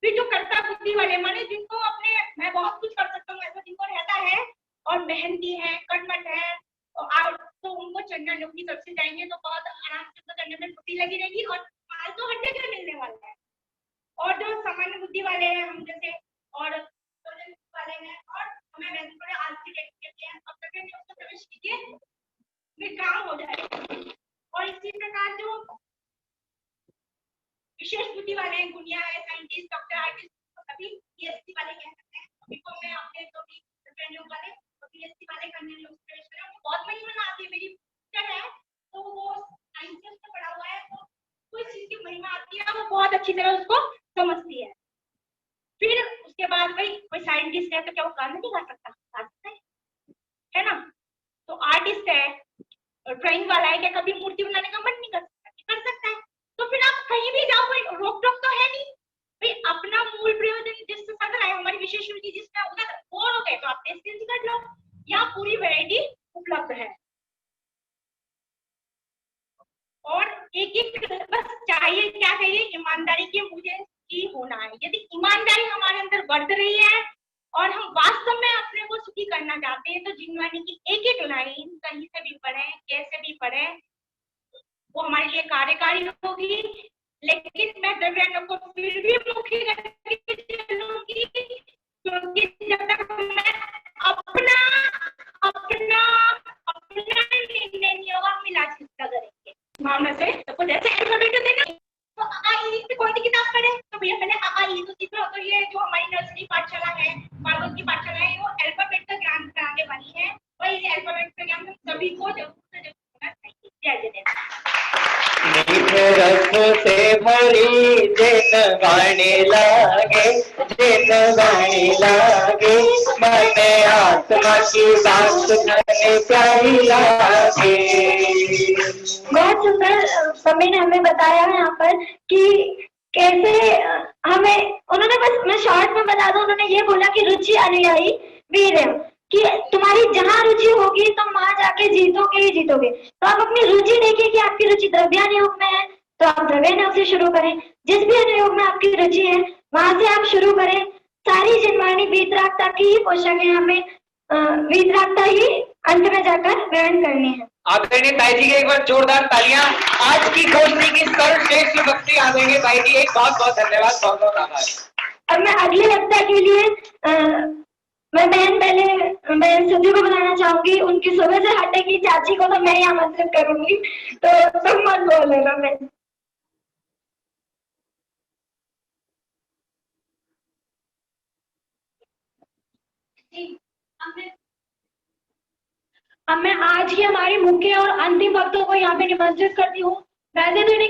फिर जो कर्ता बुद्धि वाले माने जिनको अपने मैं बहुत कुछ कर सकता हूँ ऐसा जिनको रहता है और मेहनती है, कर्मठ है तो उनको चंडा लोग की तरफ से जाएंगे तो बहुत आराम से करने में बुद्धि लगी रहेगी और माल तो हंड्रेड में मिलने वाला है। और जो सामान्य बुद्धि वाले हैं हम जैसे और वाले हैं और हमें वैसे थोड़े आलसी कहते हैं, अब तक नहीं उसको प्रवेश कीजिए फिर काम हो जाएगा। और इसी प्रकार जो विशेष बुद्धि वाले हैं, गुनिया है, साइंटिस्ट, डॉक्टर, आर्टिस्ट, सभी पीएचडी वाले कह सकते हैं। उनको मैं अपने जो भी फ्रेंडों वाले पीएचडी वाले करने लोग प्रवेश करें, उनको बहुत महिमा आती है। मेरी टीचर है तो वो साइंस में पढ़ा हुआ है तो कोई चीज की महिमा आती है वो बहुत अच्छी तरह उसको समझती है। फिर उसके बाद भाई कोई साइंटिस्ट है तो क्या वो काम नहीं कर सकता है ना। तो आर्टिस्ट है और ड्राइंग वाला है, क्या कभी मूर्ति बनाने का मन नहीं कर सकता है। तो फिर आप कहीं भी जाओ कोई रोक टोक तो है नहीं भाई, अपना मूल प्रयोजन जिससे सद रहा है, हमारी विशेष रुचि जिसमें उधर बोर हो गए तो आप टेस्ट कर लो, यहाँ पूरी वैरायटी उपलब्ध है। और एक बस चाहिए क्या चाहिए, ईमानदारी की मुझे की होना है। यदि ईमानदारी हमारे अंदर बढ़ रही है और हम वास्तव में अपने को सुखी करना चाहते हैं तो जिनवानी की एक लाइन कहीं से भी पढ़े कैसे भी पढ़े वो हमारे लिए कार्यकारी होगी। लेकिन मैं द्रव्यार्णव को फिर भी मुखी करके चलूंगी क्योंकि जब तक मैं अपना निर्णय नहीं होगा हम इलाज किसका करेंगे। मामला से तो जैसे अल्फाबेट देना तो आई से कौन सी किताब पढ़े तो भैया पहले आई तो सीखो। तो ये जो हमारी नर्सरी पाठशाला है, बालकों की पाठशाला है, वो अल्फाबेट का ज्ञान कराने वाली है। वही अल्फाबेट का ज्ञान सभी को जरूर से जरूर होना चाहिए। जय जय। मीठे रस से भरी जिन गाने लागे मन आत्मा की बात करने प्यारी लागे। बहुत सुंदर समय ने हमें बताया है यहाँ पर कि कैसे हमें, उन्होंने बस मैं शॉर्ट में बता दूं, उन्होंने ये बोला कि रुचि अनुयायी वीर है कि तुम्हारी जहाँ रुचि रुचि होगी तो वहां जाके जीतोगे ही जीतोगे। तो आप अपनी रुचि देखिए कि आपकी रुचि द्रव्यान योग में है तो आप द्रव्यान योग से शुरू करें। जिस भी अन्य योग में आपकी रुचि है वहां से आप शुरू करें। सारी जिनवाणी वीतरागता की ही पोषक है, हमें वीतरागता ही अंत में जाकर ग्रहण करनी है। आदरणीय ताई जी के एक बार जोरदार तालियां। आज की गोष्ठी की सर्वश्रेष्ठ वक्ती आदरणीय ताई जी, एक बहुत बहुत धन्यवाद, बहुत बहुत आभार। अब मैं अगले वक्ता के लिए मैं बहन सुधि को बुलाना चाहूंगी। उनकी सुबह से हटेगी चाची को तो मैं ही आमंत्रित करूंगी, तो तुम मत बोलेगा। मैं अब मैं आज की हमारी मुख्य और अंतिम वक्तों को यहाँ पे निमंत्रित करती हूँ। वैसे तो इन्हें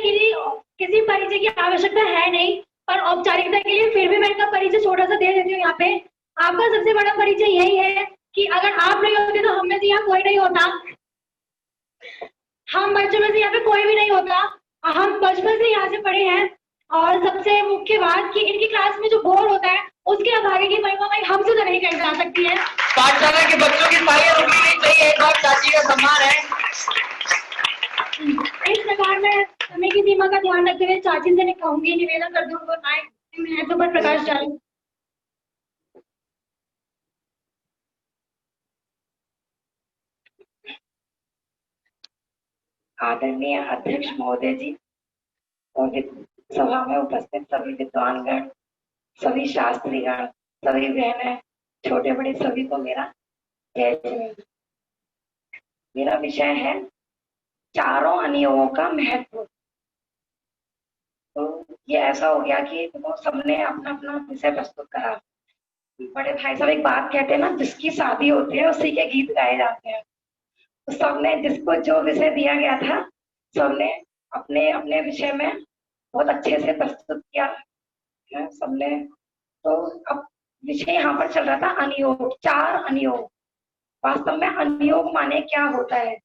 किसी परिचय की आवश्यकता है नहीं, पर औपचारिकता के लिए फिर भी मैं इनका परिचय छोटा सा दे देती हूँ। यहाँ पे आपका सबसे बड़ा परिचय यही है कि अगर आप नहीं होते तो हम में से यहाँ कोई नहीं होता, हम बच्चों में से यहाँ पे कोई भी नहीं होता। हम बचपन से यहाँ से पढ़े हैं। और सबसे मुख्य बात कि इनकी क्लास में जो बोर्ड होता है उसके आगे की महिमा भाई हमसे तो नहीं कही जा सकती है। पाठशाला के बच्चों की तालियां रुकनी नहीं चाहिए, एक बार चाची का सम्मान है। इस प्रकार मैं समय की सीमा का ध्यान रखते हुए चाची से कहूंगी, निवेदन कर दूंगा महत्व पर प्रकाश डालूं। आदरणीय अध्यक्ष महोदय जी और सभा में उपस्थित सभी विद्वानगण, सभी शास्त्रीगण, सभी बहनें, छोटे बड़े सभी को मेरा जय जय। मेरा विषय है चारों अनुयोगों का महत्व। तो ये ऐसा हो गया कि वो सबने अपना अपना विषय प्रस्तुत करा। बड़े भाई साहब एक बात कहते हैं ना, जिसकी शादी होती है उसी के गीत गाए जाते हैं। तो सबने जिसको जो विषय दिया गया था सबने अपने अपने विषय में बहुत अच्छे से प्रस्तुत किया है सबने। तो अब विषय यहाँ पर चल रहा था अनुयोग, चार अनुयोग। वास्तव में अनुयोग माने क्या होता है?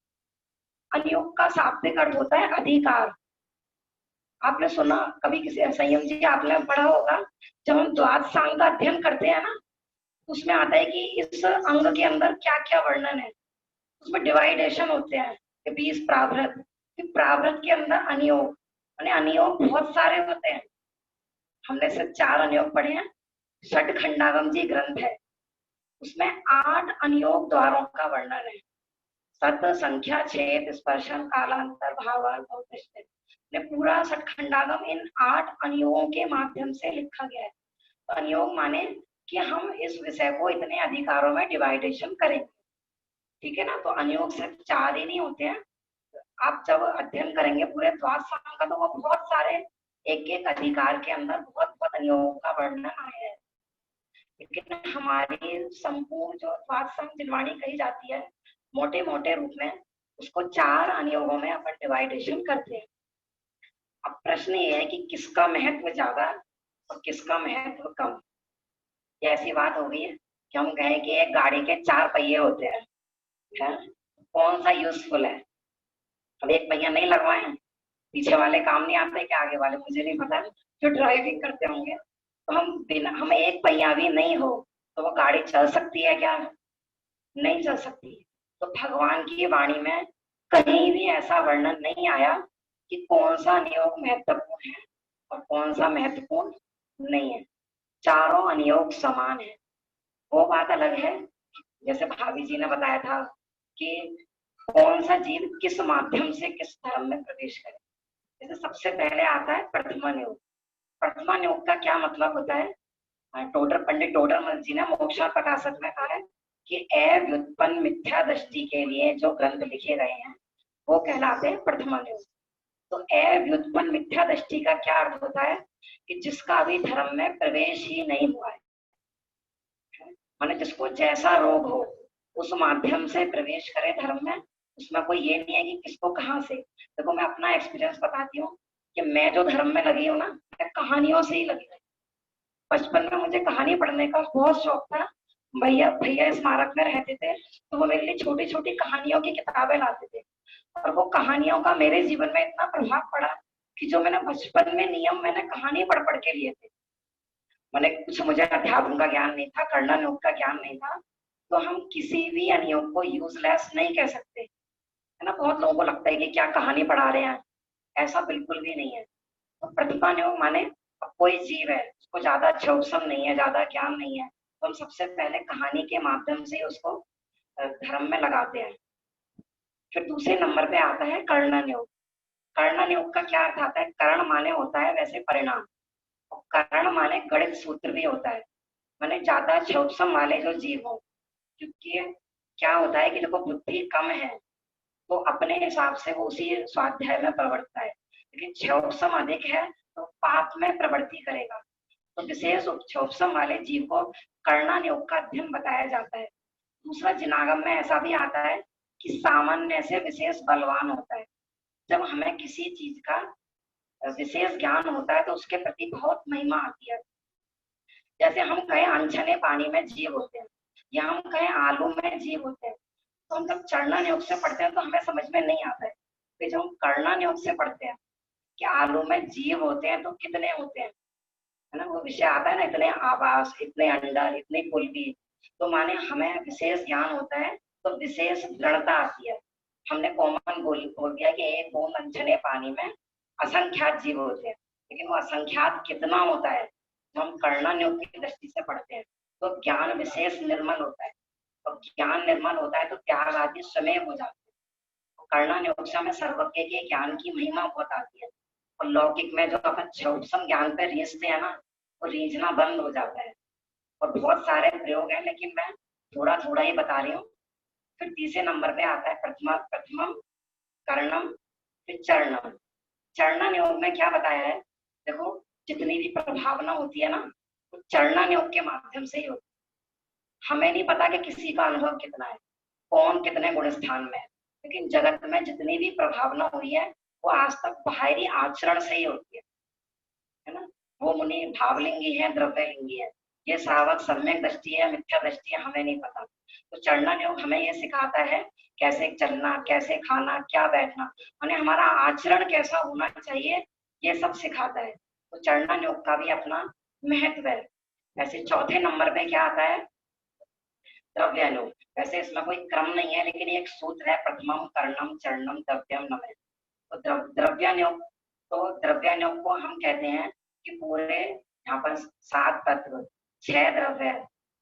अनुयोग का शाब्दिक अर्थ होता है अधिकार। आपने सुना कभी किसी संयम जी आपने पढ़ा होगा, जब हम द्वादश सांग का अध्ययन करते हैं ना, उसमें आता है कि इस अंग के अंदर क्या क्या वर्णन है। उसमें डिवाइडेशन होते हैं कि 20 प्रावृत, प्रावृत के अंदर अनुयोग, अनुयोग बहुत सारे होते हैं। हमने सिर्फ 4 अनुयोग पढ़े हैं। षट खंडागम जी ग्रंथ है, उसमें 8 अनुयोग द्वारों का वर्णन है। सत, संख्या, छेद, स्पर्शन, कालांतर, भावार्थ, ने पूरा षट खंडागम इन 8 अनुयोगों के माध्यम से लिखा गया है। तो अनुयोग माने कि हम इस विषय को इतने अधिकारों में डिवाइडेशन करेंगे, ठीक है ना। तो अनुयोग सिर्फ 4 ही नहीं होते हैं। आप जब अध्ययन करेंगे पूरे द्वादश सांग का तो वो बहुत सारे एक एक अधिकार के अंदर बहुत बहुत अनुयोगों का वर्णन आया है। लेकिन हमारी संपूर्ण जो द्वादश सांग जिनवाणी कही जाती है, मोटे मोटे रूप में उसको 4 अनुयोगों में अपन डिवाइडेशन करते हैं। अब प्रश्न ये है कि किसका महत्व ज्यादा और किसका महत्व कम। ऐसी बात हो गई है कि हम कहें कि एक गाड़ी के 4 पहिए होते हैं, कौन सा यूजफुल है? अब एक पहिया नहीं लगवाए, पीछे वाले काम नहीं आते कि आगे वाले, मुझे नहीं पता, जो ड्राइविंग करते होंगे। तो हम एक पहिया भी नहीं हो तो वो गाड़ी चल सकती है क्या? नहीं चल सकती। तो भगवान की वाणी में कहीं भी ऐसा वर्णन नहीं आया कि कौन सा अनुयोग महत्वपूर्ण है और कौन सा महत्वपूर्ण नहीं है। चारों अनुयोग समान है। वो बात अलग है, जैसे भाभी जी ने बताया था कि कौन सा जीव किस माध्यम से किस धर्म में प्रवेश करे। जैसे सबसे पहले आता है प्रथमान योग। प्रथमान योग का क्या मतलब होता है? पंडित टोडरमल जी ने मोक्षा प्रकाशक में कहा है कि अव्युत्पन्न मिथ्या दृष्टि के लिए जो ग्रंथ लिखे गए हैं वो कहलाते हैं प्रथमान योग। तो अव्युत्पन्न मिथ्या दृष्टि का क्या अर्थ होता है? कि जिसका भी धर्म में प्रवेश ही नहीं हुआ है, माने जिसको जैसा रोग हो उस माध्यम से प्रवेश करे धर्म में। उसमें कोई ये नहीं है कि किसको कहाँ से। देखो मैं अपना एक्सपीरियंस बताती हूँ कि मैं जो धर्म में लगी हूँ ना, मैं कहानियों से ही लगी। बचपन में मुझे कहानी पढ़ने का बहुत शौक था। भैया स्मारक में रहते थे तो वो मेरे लिए छोटी छोटी कहानियों की किताबें लाते थे, और वो कहानियों का मेरे जीवन में इतना प्रभाव पड़ा कि जो मैंने बचपन में नियम मैंने कहानी पढ़ पढ़ के लिए थे। मैंने कुछ, मुझे अध्यात्म का ज्ञान नहीं था, कर्णन योग का ज्ञान नहीं था, तो हम किसी भी अनियोग को यूजलेस नहीं कह सकते, है ना। बहुत लोगों को लगता है कि क्या कहानी पढ़ा रहे हैं, ऐसा बिल्कुल भी नहीं है। तो प्रतिभा नियोग माने अब कोई जीव है, उसको ज्यादा अच्छा उपशम नहीं है, ज्यादा ज्ञान नहीं है, तो हम सबसे पहले कहानी के माध्यम से उसको धर्म में लगाते हैं। फिर दूसरे नंबर पे आता है कर्ण नियोग। कर्ण नियोग का क्या अर्थ आता है? कर्ण माने होता है वैसे परिणाम, और कर्ण माने गणित सूत्र भी होता है, माने ज्यादा क्षोभसम वाले जो जीव हो। क्योंकि क्या होता है कि देखो बुद्धि कम है तो अपने हिसाब से वो उसी स्वाध्याय में प्रवर्तता है, लेकिन क्षोभसम अधिक है तो पाप में प्रवृत्ति करेगा। तो विशेष उपक्षोभसम वाले जीव को कर्ण नियोग का अध्ययन बताया जाता है। दूसरा जिनागम में ऐसा भी आता है कि सामान्य से विशेष बलवान होता है। जब हमें किसी चीज का विशेष ज्ञान होता है तो उसके प्रति बहुत महिमा आती है। जैसे हम कहें अनछने पानी में जीव होते हैं, या हम कहें आलू में जीव होते हैं, तो हम जब चरना नियोग से पढ़ते हैं तो हमें समझ में नहीं आता है। फिर जब हम कर्णा नियोग से पढ़ते हैं कि आलू में जीव होते हैं तो कितने होते हैं, है ना, वो विषय आता है ना, इतने आवास, इतने अंडर, इतनी कुलबी। तो माने हमें विशेष ज्ञान होता है तो विशेष दृढ़ता आती है। हमने कॉमन बोल दिया कि एक बूंद अनछने पानी में असंख्यात जीव होते हैं, लेकिन वो असंख्यात कितना होता है जो हम कर्णा नियोग की दृष्टि से पढ़ते हैं तो ज्ञान विशेष निर्मल होता है, और ज्ञान निर्मल होता है तो त्याग आदि स्वयं हो जाते हैं। कर्णा नियोग से हमें सर्वज्ञ के ज्ञान की महिमा बहुत आती है, और लौकिक में जो अपन क्षोभसम ज्ञान पे रीझते हैं ना, वो रीझना बंद हो जाता है। और बहुत सारे प्रयोग हैं, लेकिन मैं थोड़ा थोड़ा ही बता रही हूँ। फिर तीसरे नंबर पे आता है प्रथमम कर्णम, फिर चरणम। चरणा नियोग में क्या बताया है? देखो जितनी भी प्रभावना होती है ना, वो चरणा नियोग के माध्यम से ही होती है। हमें नहीं पता कि किसी का अनुभव कितना है, कौन कितने गुण स्थान में है, लेकिन जगत में जितनी भी प्रभावना हुई है वो आज तक बाहरी आचरण से ही होती है ना। वो मुनि भावलिंगी है, द्रव्यलिंगी है, ये सावक सम्यक दृष्टि है, मिथ्या दृष्टि है, हमें नहीं पता। तो चरणा नियोग हमें ये सिखाता है कैसे चलना, कैसे खाना, क्या बैठना, माने हमारा आचरण कैसा होना चाहिए, ये सब सिखाता है। तो चरणा नियोग का भी अपना महत्व है। वैसे चौथे नंबर पे क्या आता है? द्रव्यानुयोग। वैसे इसमें कोई क्रम नहीं है, लेकिन एक सूत्र है, प्रथमम कर्णम चरणम द्रव्यम नमः। तो द्रव्यानुयोग, तो द्रव्यानुयोग को हम कहते हैं कि पूरे यहाँ पर 7 तत्व, 6 द्रव्य,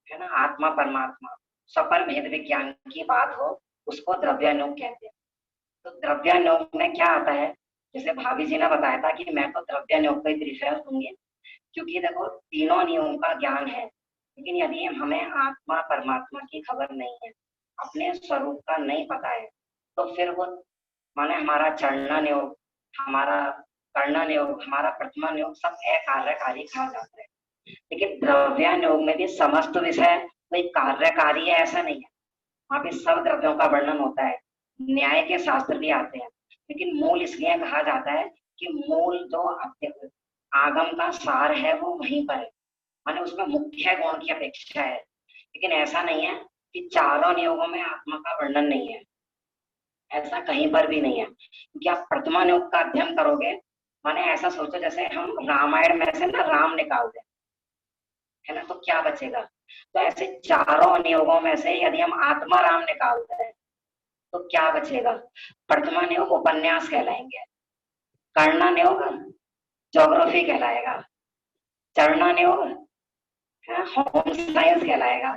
है ना, आत्मा परमात्मा, स्वपर भेद विज्ञान की बात हो, उसको द्रव्यानुयोग कहते हैं। तो द्रव्यानुयोग में क्या आता है? जैसे भाभी जी ने बताया था कि मैं तो द्रव्यानुयोग को ही प्रीफर दूंगी, क्योंकि देखो तीनों नियमों का ज्ञान है, लेकिन यदि हमें आत्मा परमात्मा की खबर नहीं है, अपने स्वरूप का नहीं पता है, तो फिर वो माने हमारा चरणा नियोग, हमारा कर्णा नियोग, हमारा प्रथमा नियोग सब अकार्यकारी कहा जाता है। लेकिन द्रव्यानुयोग में भी समस्त विषय कोई कार्यकारी है ऐसा नहीं है, वहां पे सब द्रव्यों का वर्णन होता है, न्याय के शास्त्र भी आते हैं। लेकिन मूल इसलिए कहा जाता है कि मूल जो आगम का सार है वो वहीं पर है, माने उसमें मुख्य गुण की अपेक्षा है। लेकिन ऐसा नहीं है कि चारों नियोगों में आत्मा का वर्णन नहीं है, ऐसा कहीं पर भी नहीं है। क्योंकि आप प्रथमा नियोग का अध्ययन करोगे, माने ऐसा सोचो जैसे हम रामायण में से ना राम निकाल दें, है ना, तो क्या बचेगा? तो ऐसे चारों नियोगों में से यदि हम आत्मा राम निकालते हैं तो क्या बचेगा? प्रथमा नियोग उपन्यास कहलाएंगे, कर्णा नियोग ज्योग्राफी कहलाएगा, चरणा नियोग होम साइंस कहलाएगा।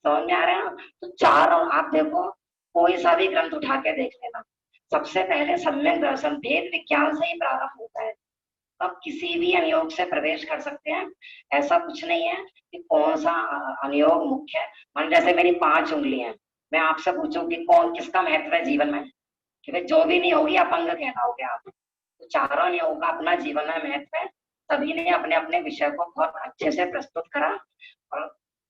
समझ में आ रहा है ना? तो चारों आप देखो, कोई सा भी ग्रंथ उठा के देख लेना, सबसे पहले सम्यक दर्शन भेद विज्ञान से ही प्रारंभ होता है। आप किसी भी अनियोग से प्रवेश कर सकते हैं, ऐसा कुछ नहीं है कि कौन सा अनियोग मुख्य है। मान जैसे मेरी 5 उंगलियां, मैं आपसे पूछूं कि कौन किसका महत्व है जीवन में, कि जो भी नहीं होगी अपंग कहलाओगे आप। तो चारों अनियोग का अपना जीवन में महत्व है, सभी ने अपने अपने विषय को बहुत अच्छे से प्रस्तुत करा। और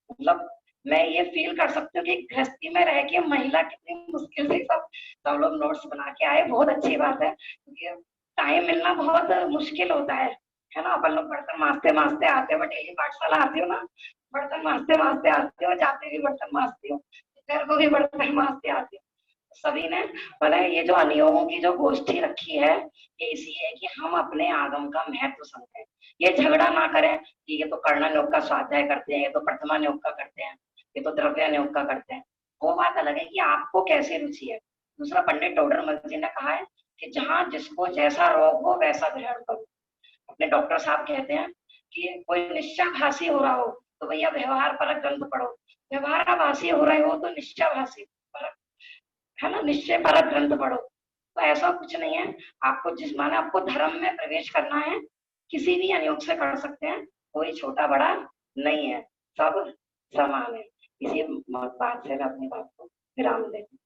मतलब मैं ये फील कर सकती हूँ कि गृहस्थी में रह के महिला कितनी मुश्किल से सब लोग नोट्स बना के आए, बहुत अच्छी बात है, क्योंकि टाइम मिलना बहुत मुश्किल होता है ना। अपन लोग बर्तन मांजते मांजते आते हो, डेली पाठशाला आती हो ना, बर्तन मांजते मांजते आते हो, जाते भी बर्तन मांजती हो, घर को भी बर्तन मांजते आते हो। सभी ने बोला ये जो अनियोगों की जो गोष्ठी रखी है, ये इसलिए है कि हम अपने आगम का महत्व समझें। ये झगड़ा ना करें कि ये तो कर्णा नियोग का स्वाध्याय करते हैं, ये तो प्रथमा नियोग का करते हैं, ये तो द्रव्य नियोग का करते हैं। वो बात अलग है कि आपको कैसी रुचि है। दूसरा, पंडित टोडरमल जी ने कहा है कि जहाँ जिसको जैसा रोग हो वैसा ग्रहण करो। अपने डॉक्टर साहब कहते हैं कि कोई निश्चयभाषी हो रहा हो तो भैया व्यवहार परक ग्रंथ पढ़ो, व्यवहाराभासी हो रहे हो तो निश्चयभाषी परक, है ना, निश्चय परक ग्रंथ पढ़ो। तो ऐसा कुछ नहीं है, आपको जिस माने आपको धर्म में प्रवेश करना है किसी भी अनियोग से कर सकते हैं, कोई छोटा बड़ा नहीं है, सब समान है। इसी बात से मैं अपनी बात को विराम देती हूँ।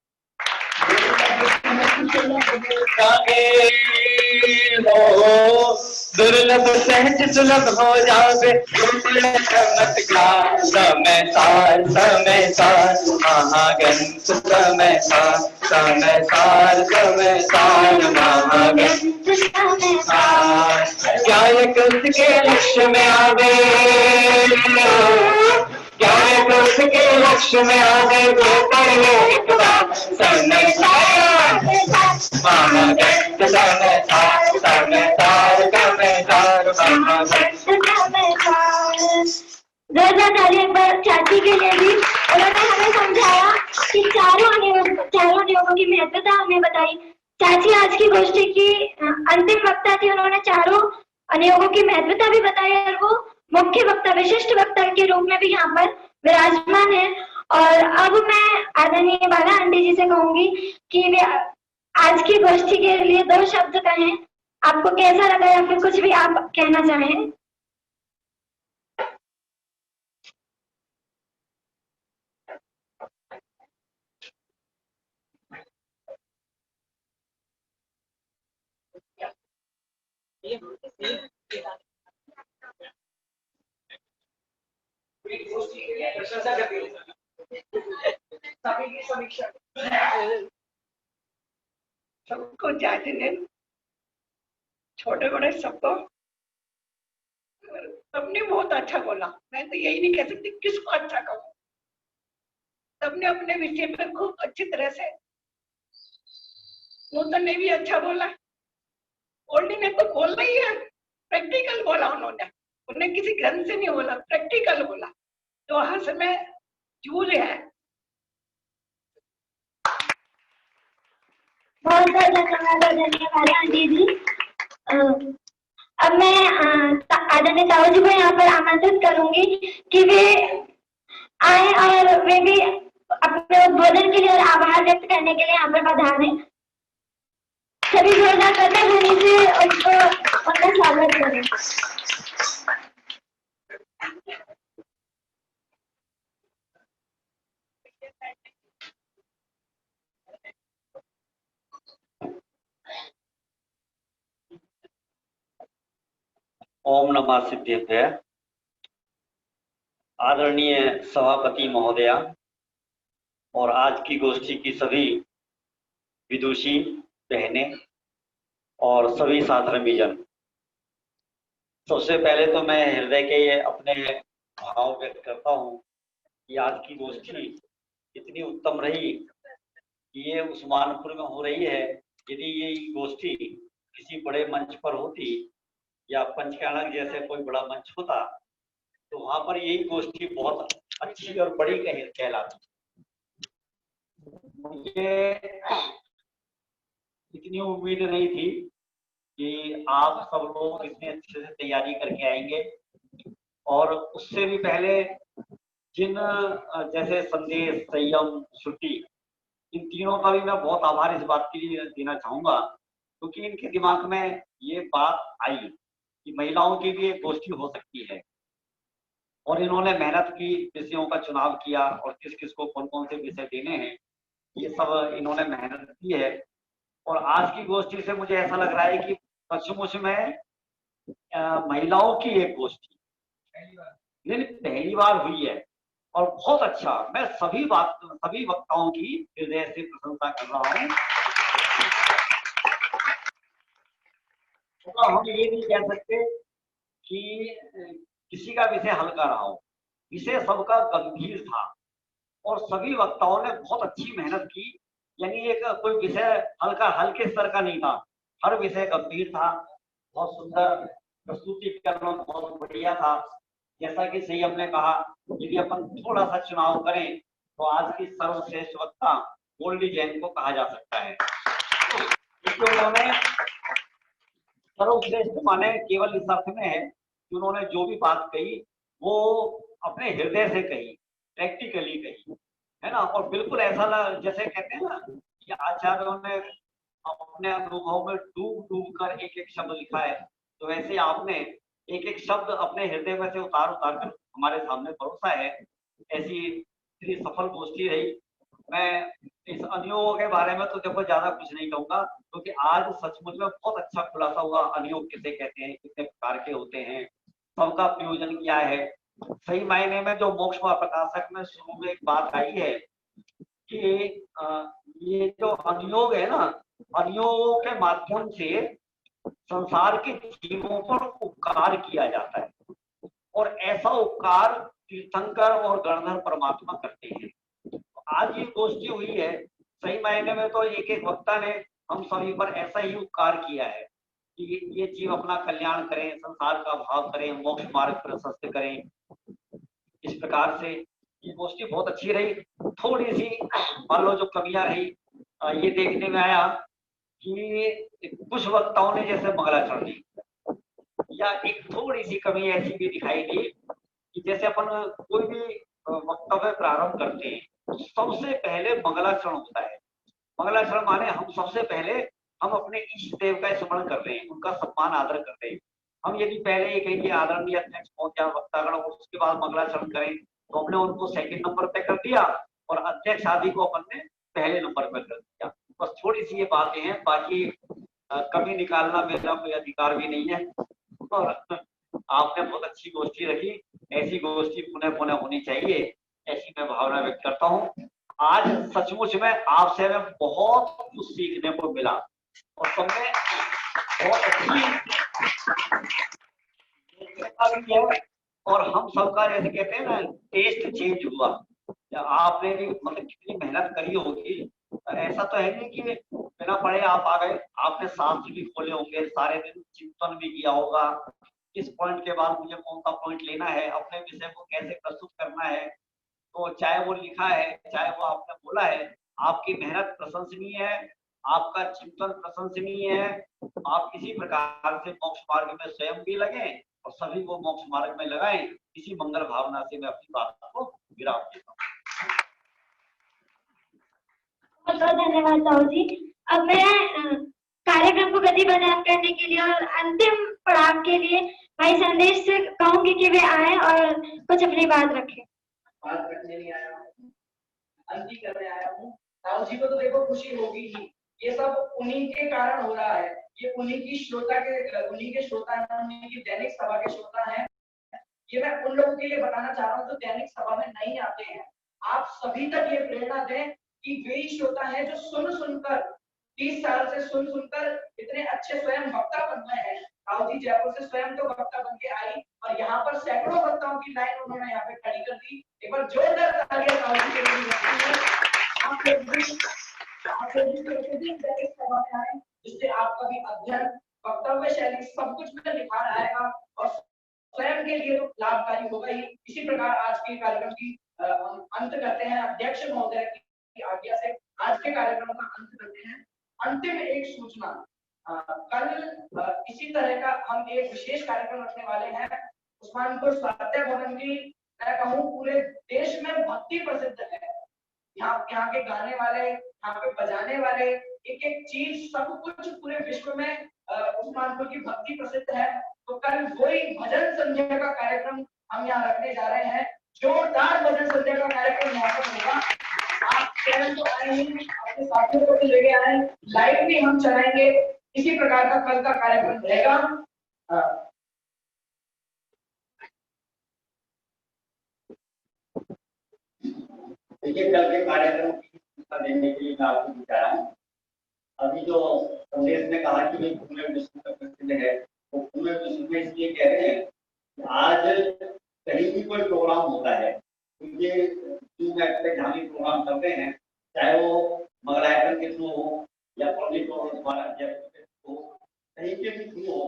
दुर्लभ सहज सुलभ हो जावे चमत्कार, समय सार महागंत समय सार महागंत गायक उसके लक्ष्य में आवे, गायक उसके लक्ष्य में आवे, समय सार महागंत जोरदार एक बार चाची के लिए भी। उन्होंने हमें समझाया कि चारों नियमों की महत्वता हमें बताई। चाची आज की गोष्ठी की अंतिम वक्ता थी, उन्होंने चारों नियमों की महत्वता भी बताई और वो मुख्य वक्ता, विशिष्ट वक्ता के रूप में भी यहाँ पर विराजमान है। और अब मैं आदरणीय बाला आंटी जी से कहूंगी कि वे आज की गोष्ठी के लिए 2 शब्द कहें। आपको कैसा लगा या फिर कुछ भी आप कहना चाहें? सबको जाति ने छोटे बड़े सबको सबने बहुत अच्छा बोला। मैं तो यही नहीं कह सकती किसको अच्छा कहूँ, सबने अपने विषय में खूब अच्छी तरह से, नूतन ने भी अच्छा बोला, ओल्डी ने तो बोलना ही है, प्रैक्टिकल बोला उन्होंने किसी ग्रंथ से नहीं बोला, प्रैक्टिकल बोला। तो हंस में जूझ है। बहुत बहुत धन्यवाद आंटी जी। अब मैं आदरणीय ताऊ जी को यहाँ पर आमंत्रित करूंगी कि वे आए और वे भी अपने उद्बोधन के लिए और आभार व्यक्त करने के लिए यहाँ पर पधारे। सभी जोरदार करते ध्वनि से उनका स्वागत करें। ओम नमः सिद्धेभ्य। आदरणीय सभापति महोदया और आज की गोष्ठी की सभी विदुषी बहनें और सभी साधर्मीजन, सबसे पहले तो मैं हृदय के अपने भाव व्यक्त करता हूँ कि आज की गोष्ठी इतनी उत्तम रही कि ये उस्मानपुर में हो रही है। यदि ये गोष्ठी किसी बड़े मंच पर होती या पंचकानक जैसे कोई बड़ा मंच होता तो वहां पर यही गोष्ठी बहुत अच्छी और बड़ी कहलाती। मुझे इतनी उम्मीद नहीं थी कि आप सब लोग इतने अच्छे से तैयारी करके आएंगे। और उससे भी पहले जिन जैसे संदेश, संयम, श्रुति, इन तीनों का भी मैं बहुत आभार इस बात के लिए देना चाहूंगा क्योंकि इनके दिमाग में ये बात आई कि महिलाओं की भी एक गोष्ठी हो सकती है और इन्होंने मेहनत की, विषयों का चुनाव किया और किस किस को कौन कौन से विषय देने हैं ये सब इन्होंने मेहनत की है। और आज की गोष्ठी से मुझे ऐसा लग रहा है कि सचमुच में महिलाओं की एक गोष्ठी पहली बार हुई है और बहुत अच्छा। मैं सभी वक्ताओं की हृदय से प्रशंसा कर रहा हूँ। तो हम ये नहीं कह सकते कि किसी का विषय हल्का रहा हो, विषय सबका गंभीर था और सभी वक्ताओं ने बहुत अच्छी मेहनत की। यानी एक कोई विषय हल्के स्तर का नहीं था, हर विषय गंभीर था। बहुत सुंदर प्रस्तुतिकरण, बहुत बढ़िया था। जैसा कि संयम ने कहा, यदि अपन थोड़ा सा चुनाव करें तो आज की सर्वश्रेष्ठ वक्ता गोल्डी जैन को कहा जा सकता है, क्योंकि उन्होंने सर्वश्रेष्ठ माने केवल इस अर्थ में है कि उन्होंने जो भी बात कही वो अपने हृदय से कही, प्रैक्टिकली कही, है ना। और बिल्कुल ऐसा ना, जैसे कहते हैं ना कि आचार्यों ने अपने अनुभव में डूब डूब कर एक एक शब्द लिखा है, तो वैसे आपने एक एक शब्द अपने हृदय में से उतार उतार कर हमारे सामने परोसा है। ऐसी इतनी सफल गोष्ठी रही। मैं इस अनुयोगों के बारे में तो देखो ज्यादा कुछ नहीं कहूंगा, क्योंकि आज सचमुच में बहुत अच्छा खुलासा हुआ। अनुयोग किसे कहते हैं, कितने प्रकार के होते हैं, सबका प्रयोजन क्या है। सही मायने में जो मोक्ष प्रकाशक में शुरू में एक बात आई है कि ये जो अनुयोग है ना, अनुयोगों के माध्यम से संसार के जीवों पर उपकार किया जाता है, और ऐसा उपकार तीर्थंकर और गणधर परमात्मा करते हैं। आज ये गोष्ठी हुई है, सही मायने में तो एक एक वक्ता ने हम सभी पर ऐसा ही उपकार किया है कि ये जीव अपना कल्याण करें, संसार का भाव करें, मोक्ष मार्ग प्रशस्त करें। इस प्रकार से ये गोष्ठी बहुत अच्छी रही। थोड़ी सी मान लो जो कमियां रही, ये देखने में आया कि कुछ वक्ताओं ने जैसे मंगलाचरण दी, या एक थोड़ी सी कमी ऐसी भी दिखाई दी कि जैसे अपन कोई भी वक्तव्य प्रारंभ करते हैं तो सबसे पहले मंगलाचरण होता है। मंगलाचरण माने हम सबसे पहले हम अपने इष्ट देव का स्मरण कर रहे हैं, उनका सम्मान आदर कर रहे हैं। हम यदि पहले ये कहेंगे आदरणीय अध्यक्ष पहुंचा वक्तागण, और उसके बाद मंगलाचरण करें, तो हमने उनको सेकंड नंबर पे कर दिया और अध्यक्ष आदि को अपन ने पहले नंबर पे कर दिया। बस थोड़ी सी ये बातें हैं, बाकी कमी निकालना मेरा कोई अधिकार भी नहीं है। और आपने बहुत अच्छी गोष्ठी रखी, ऐसी गोष्ठी पुनः पुनः होनी चाहिए, ऐसी मैं भावना व्यक्त करता हूँ। आज सचमुच में आपसे मैं बहुत कुछ सीखने को मिला, और तुमने बहुत अच्छी भी है, और हम सबका जैसे कहते हैं ना टेस्ट चेंज हुआ। आपने भी मतलब कितनी मेहनत करी होगी, ऐसा तो है नहीं कि बिना पढ़े आप आ गए। आपने शास्त्र भी खोले होंगे, सारे दिन चिंतन भी किया होगा, किस पॉइंट के बाद मुझे कौन सा पॉइंट लेना है, अपने विषय को कैसे प्रस्तुत करना है। तो चाहे वो लिखा है, चाहे वो आपने बोला है, आपकी मेहनत प्रशंसनीय है, आपका चिंतन प्रशंसनीय है। आप इसी प्रकार से मोक्ष मार्ग में स्वयं भी लगे और सभी को मोक्ष मार्ग में लगाएं। इसी मंगल भावना से मैं अपनी बात को विराम देता हूँ। बहुत बहुत धन्यवाद साहू जी। अब मैं कार्यक्रम को गति प्रदान करने के लिए और अंतिम पड़ाव के लिए भाई संदेश से कहूंगी कि वे आए और कुछ अपनी बात रखें। बात रखने नहीं आया हूँ, अंति करने आया हूँ। साहू जी को तो देखो खुशी होगी ही, ये सब उन्हीं के कारण हो रहा है। ये उन्हीं के श्रोता हैं, उन्हीं की दैनिक सभा के श्रोता हैं। ये मैं उन लोगों के लिए बताना चाह रहा हूँ जो दैनिक सभा में नहीं आते हैं। आप सभी तक ये प्रेरणा दें कि वे ही श्रोता हैं जो सुन सुनकर 30 साल से सुन सुनकर इतने अच्छे स्वयं वक्ता बन गए हैं। साहू जी जयपुर से स्वयं तो वक्ता बन के आई और यहाँ पर सैकड़ों वक्ताओं की लाइन उन्होंने यहाँ पे खड़ी कर दी। एक बार जोरदार तालियां साहू जी के लिए जिससे आपका भी अध्ययन, वक्तव्य शैली सब कुछ में निखार आएगा और स्वयं के लिए तो लाभकारी होगा ही। इसी प्रकार आज के कार्यक्रम की अंत करते हैं अध्यक्ष महोदय की आज्ञा से। आज के कार्यक्रम का अंत करते हैं। अंतिम एक सूचना, कल इसी तरह का हम एक विशेष कार्यक्रम रखने वाले हैं। उस्मानपुर स्वाध्याय भवन की मैं कहूँ पूरे देश में भक्ति प्रसिद्ध है। यहाँ के गाने वाले, यहाँ पे बजाने वाले, एक एक चीज सब कुछ पूरे विश्व में उस्मानपुर की भक्ति प्रसिद्ध है। तो कल वही भजन संध्या का कार्यक्रम हम यहाँ रखने जा रहे हैं। जोरदार भजन संध्या का कार्यक्रम यहाँ पर होगा। आप चैनल को आए हैं, अपने साथियों को भी लेके आए, लाइव भी हम चलाएंगे। इसी प्रकार का कल का कार्यक्रम रहेगा। देखिए, कल के कार्यक्रम की सूचना देने के लिए मैं आपको विचारा हूँ। अभी जो संदेश ने कहा कि भाई पूरे विश्व में प्रसिद्ध है, वो पूरे विश्व में इसलिए कह रहे हैं कि आज कहीं भी कोई प्रोग्राम होता है, क्योंकि जहाँ भी प्रोग्राम करते हैं, चाहे वो मंगलायतन के थ्रू हो या पब्लिक द्वारा हो, कहीं के भी थ्रू हो,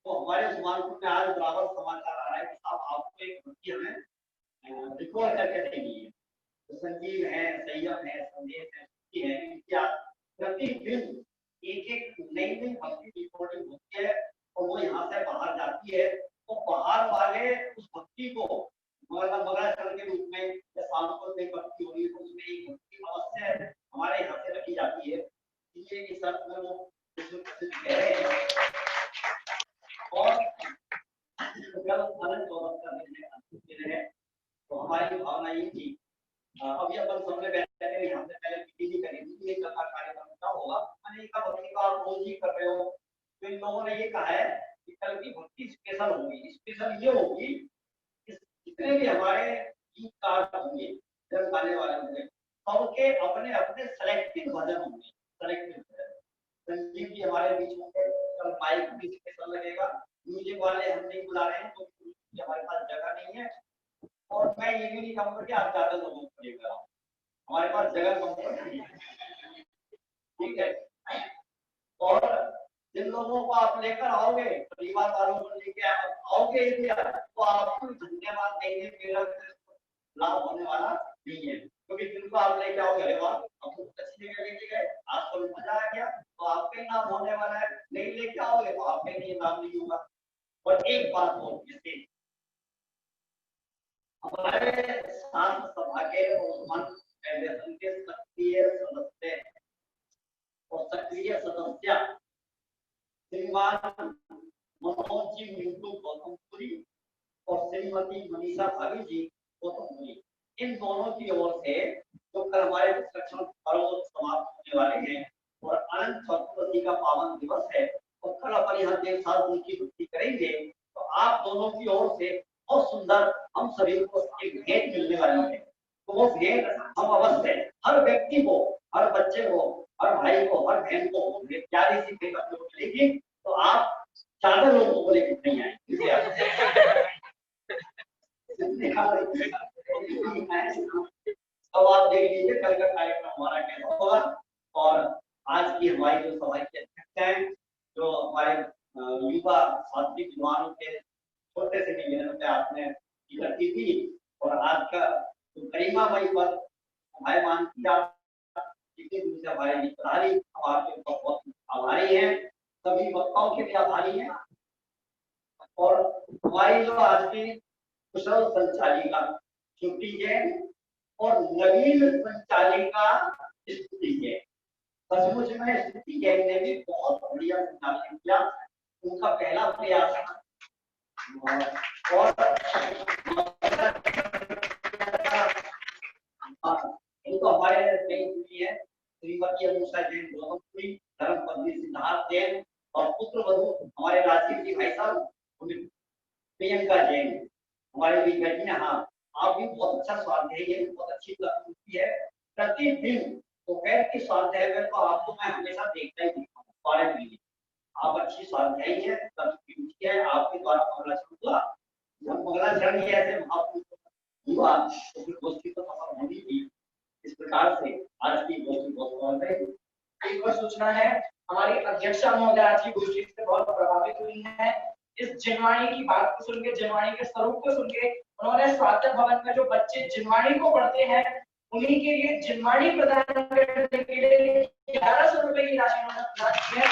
तो हमारे उस्मानपुर में आज बराबर समाचार आ रहा है कि साहब आपको एक जोड़ करके देंगी। तो संजीव है, संयम है, संदेश है, शुद्धि है, क्या प्रतिदिन एक नई नई भक्ति रिकॉर्डिंग होती है और वो यहाँ से बाहर जाती है। तो बाहर वाले उस भक्ति को मंगलाचरण के रूप में या सांस्कृतिक में भक्ति हो रही है तो उसमें एक भक्ति अवश्य हमारे यहाँ से रखी जाती है। इसलिए इस अर्थ में वो कह रहे हैं और तो हमारी भावना ये थी। अभी अपन सबने बैठे यहाँ से पहले पीटी करी थी ये कार्यक्रम क्या होगा, मैंने कहा भक्ति का आप रोज ही कर रहे हो। तो इन लोगों ने ये कहा है कि कल की भक्ति स्पेशल होगी। स्पेशल ये होगी जितने भी हमारे गीत कार्ड होंगे, जब गाने वाले होंगे, सबके अपने अपने सेलेक्टिव भजन होंगे। सेलेक्टिव भजन संजीव जी हमारे बीच होंगे, कल माइक भी स्पेशल लगेगा। म्यूजिक वाले हम नहीं बुला रहे हैं तो हमारे पास जगह नहीं है और मैं ये भी नहीं कहूँगा कि आप ज्यादा लोगों को लेकर आओ, हमारे पास जगह कम है, ठीक है। और जिन लोगों को आप लेकर आओगे, परिवार वालों को लेकर आओगे तो आपको धन्यवाद देंगे, मेरा लाभ होने वाला नहीं है। क्योंकि जिनको आप लेके आओगे, अरे वाह आपको अच्छी जगह लेके गए, आज तो मजा आ गया, तो आपका नाम होने वाला है। नहीं लेके आओगे तो आपका नहीं नाम नहीं होगा। और एक बात हो, जिससे हमारे शांत सभा के फेडरेशन के सक्रिय सदस्य और सक्रिय सदस्य श्रीमान मनोज जी मिंटू गौतमपुरी और श्रीमती मनीषा भाभी जी गौतमपुरी, इन दोनों की ओर से जो कल हमारे डिस्कशन पर्व समाप्त होने वाले हैं और अनंत चतुर्दशी का पावन दिवस है और कल अपन यहाँ देव साल की भक्ति करेंगे, तो आप दोनों की ओर से बहुत सुंदर हम सभी को एक भेंट मिलने वाली है। तो वो भेंट हम अवश्य हर व्यक्ति को, हर बच्चे को, हर भाई को, हर बहन को प्यारी सी भेंट अपने को मिलेगी। तो आप ज्यादा लोगों को लेकर नहीं आएंगे, अब आप देख लीजिए कल का कार्यक्रम हमारा कैसा होगा। और आज की हमारी जो सभा के अध्यक्ष हैं, जो हमारे युवा सात्विक युवाओं के छोटे से निवेदन पे आपने करती थी और आज का जो गरिमामयी पर हमारे मान किया हमारे मित्रधारी, हम आपके बहुत आभारी हैं, सभी वक्ताओं के भी आभारी हैं। और हमारी जो आज की कुशल संचालिका श्रुति जैन और नवीन संचालिका स्तुति जैन, सचमुच में स्तुति जैन ने भी बहुत बढ़िया संचालन किया, उनका पहला प्रयास था। और इनको हमारे कई हुई है, श्रीमती अनुषा जैन गौतमपुरी, धर्मपत्नी सिद्धार्थ जैन और पुत्र वधु हमारे राजीव जी भाई साहब, प्रियंका जैन हमारे भी बैठी है। हाँ, आप भी बहुत अच्छा स्वाध्याय है, बहुत अच्छी होती है। प्रतिदिन दोपहर की स्वाध्याय में तो आपको मैं हमेशा देखता ही दिखता हूँ, 12 महीने आप अच्छी स्वाध्यायी है, है आपके द्वारा मंगलाचरण हुआ। जब मंगलाचरण ही ऐसे महापुरुष हुआ तो फिर गोष्ठी तो सफल होनी थी। इस प्रकार से आज की गोष्ठी बहुत एक और सूचना है, हमारी अध्यक्षा महोदय आज की गोष्ठी से बहुत प्रभावित हुई है। इस जिनवाणी की बात को सुन के, जिनवाणी के स्वरूप को सुन के, उन्होंने स्वास्थ्य भवन में जो बच्चे जिनवाणी को पढ़ते हैं उन्हीं के लिए जिनवाणी प्रदान करने के लिए 1100 रुपए की राशि उन्होंने प्रदान की है।